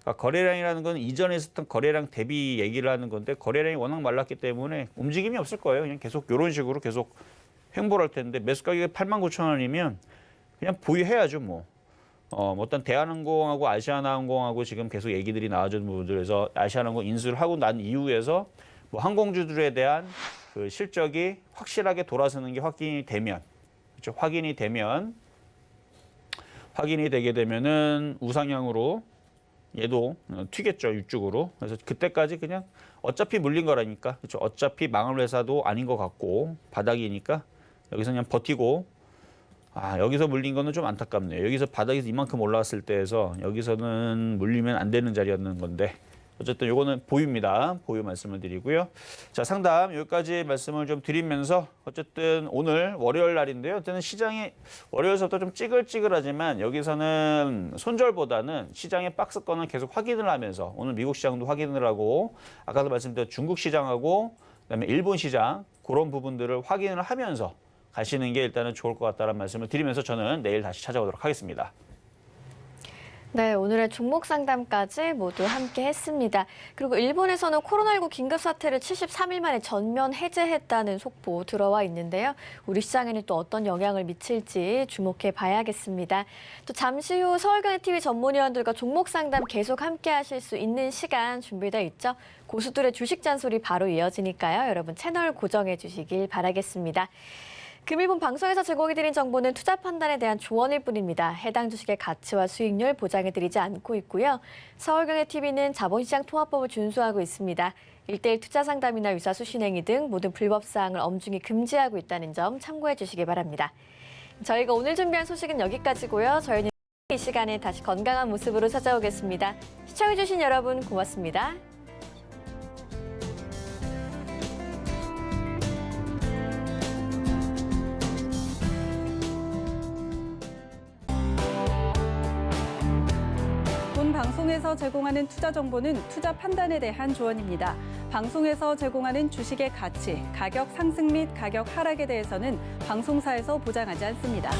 그러니까 거래량이라는 건 이전에 있었던 거래량 대비 얘기를 하는 건데 거래량이 워낙 말랐기 때문에 움직임이 없을 거예요. 그냥 계속 이런 식으로 계속 횡보를 할 텐데 매수 가격이 89,000원이면 그냥 보유해야죠, 뭐. 어떤 대한항공하고 아시아나항공하고 지금 계속 얘기들이 나와준 부분들에서 아시아나항공 인수를 하고 난 이후에서 뭐 항공주들에 대한 그 실적이 확실하게 돌아서는 게 확인이 되면, 그렇죠? 확인이 되게 되면은 우상향으로 얘도 튀겠죠, 이쪽으로. 그래서 그때까지 그냥 어차피 물린 거라니까, 그렇죠? 어차피 망할 회사도 아닌 것 같고 바닥이니까 여기서 그냥 버티고. 여기서 물린 거는 좀 안타깝네요. 여기서 바닥에서 이만큼 올라왔을 때에서 여기서는 물리면 안 되는 자리였는 건데 어쨌든 요거는 보유입니다. 보유 말씀을 드리고요. 자, 상담 여기까지 말씀을 좀 드리면서 어쨌든 오늘 월요일 날인데요. 어쨌든 시장이 월요일서부터 좀 찌글찌글하지만 여기서는 손절보다는 시장의 박스권은 계속 확인을 하면서 오늘 미국 시장도 확인을 하고 아까도 말씀드렸던 중국 시장하고 그다음에 일본 시장 그런 부분들을 확인을 하면서 가시는 게 일단은 좋을 것 같다는 말씀을 드리면서 저는 내일 다시 찾아오도록 하겠습니다. 네, 오늘의 종목 상담까지 모두 함께 했습니다. 그리고 일본에서는 코로나19 긴급 사태를 73일 만에 전면 해제했다는 속보 들어와 있는데요. 우리 시장에는 또 어떤 영향을 미칠지 주목해 봐야겠습니다. 또 잠시 후 서울경제TV 전문위원들과 종목 상담 계속 함께 하실 수 있는 시간 준비되어 있죠. 고수들의 주식 잔소리 바로 이어지니까요. 여러분 채널 고정해 주시길 바라겠습니다. 금일본 방송에서 제공해드린 정보는 투자 판단에 대한 조언일 뿐입니다. 해당 주식의 가치와 수익률 보장해드리지 않고 있고요. 서울경제TV는 자본시장 통합법을 준수하고 있습니다. 1:1 투자 상담이나 유사수 신행위 등 모든 불법 사항을 엄중히 금지하고 있다는 점 참고해 주시기 바랍니다. 저희가 오늘 준비한 소식은 여기까지고요. 저희는 이 시간에 다시 건강한 모습으로 찾아오겠습니다. 시청해주신 여러분 고맙습니다. 본 방송에서 제공하는 투자 정보는 투자 판단에 대한 조언입니다. 방송에서 제공하는 주식의 가치, 가격 상승 및 가격 하락에 대해서는 방송사에서 보장하지 않습니다.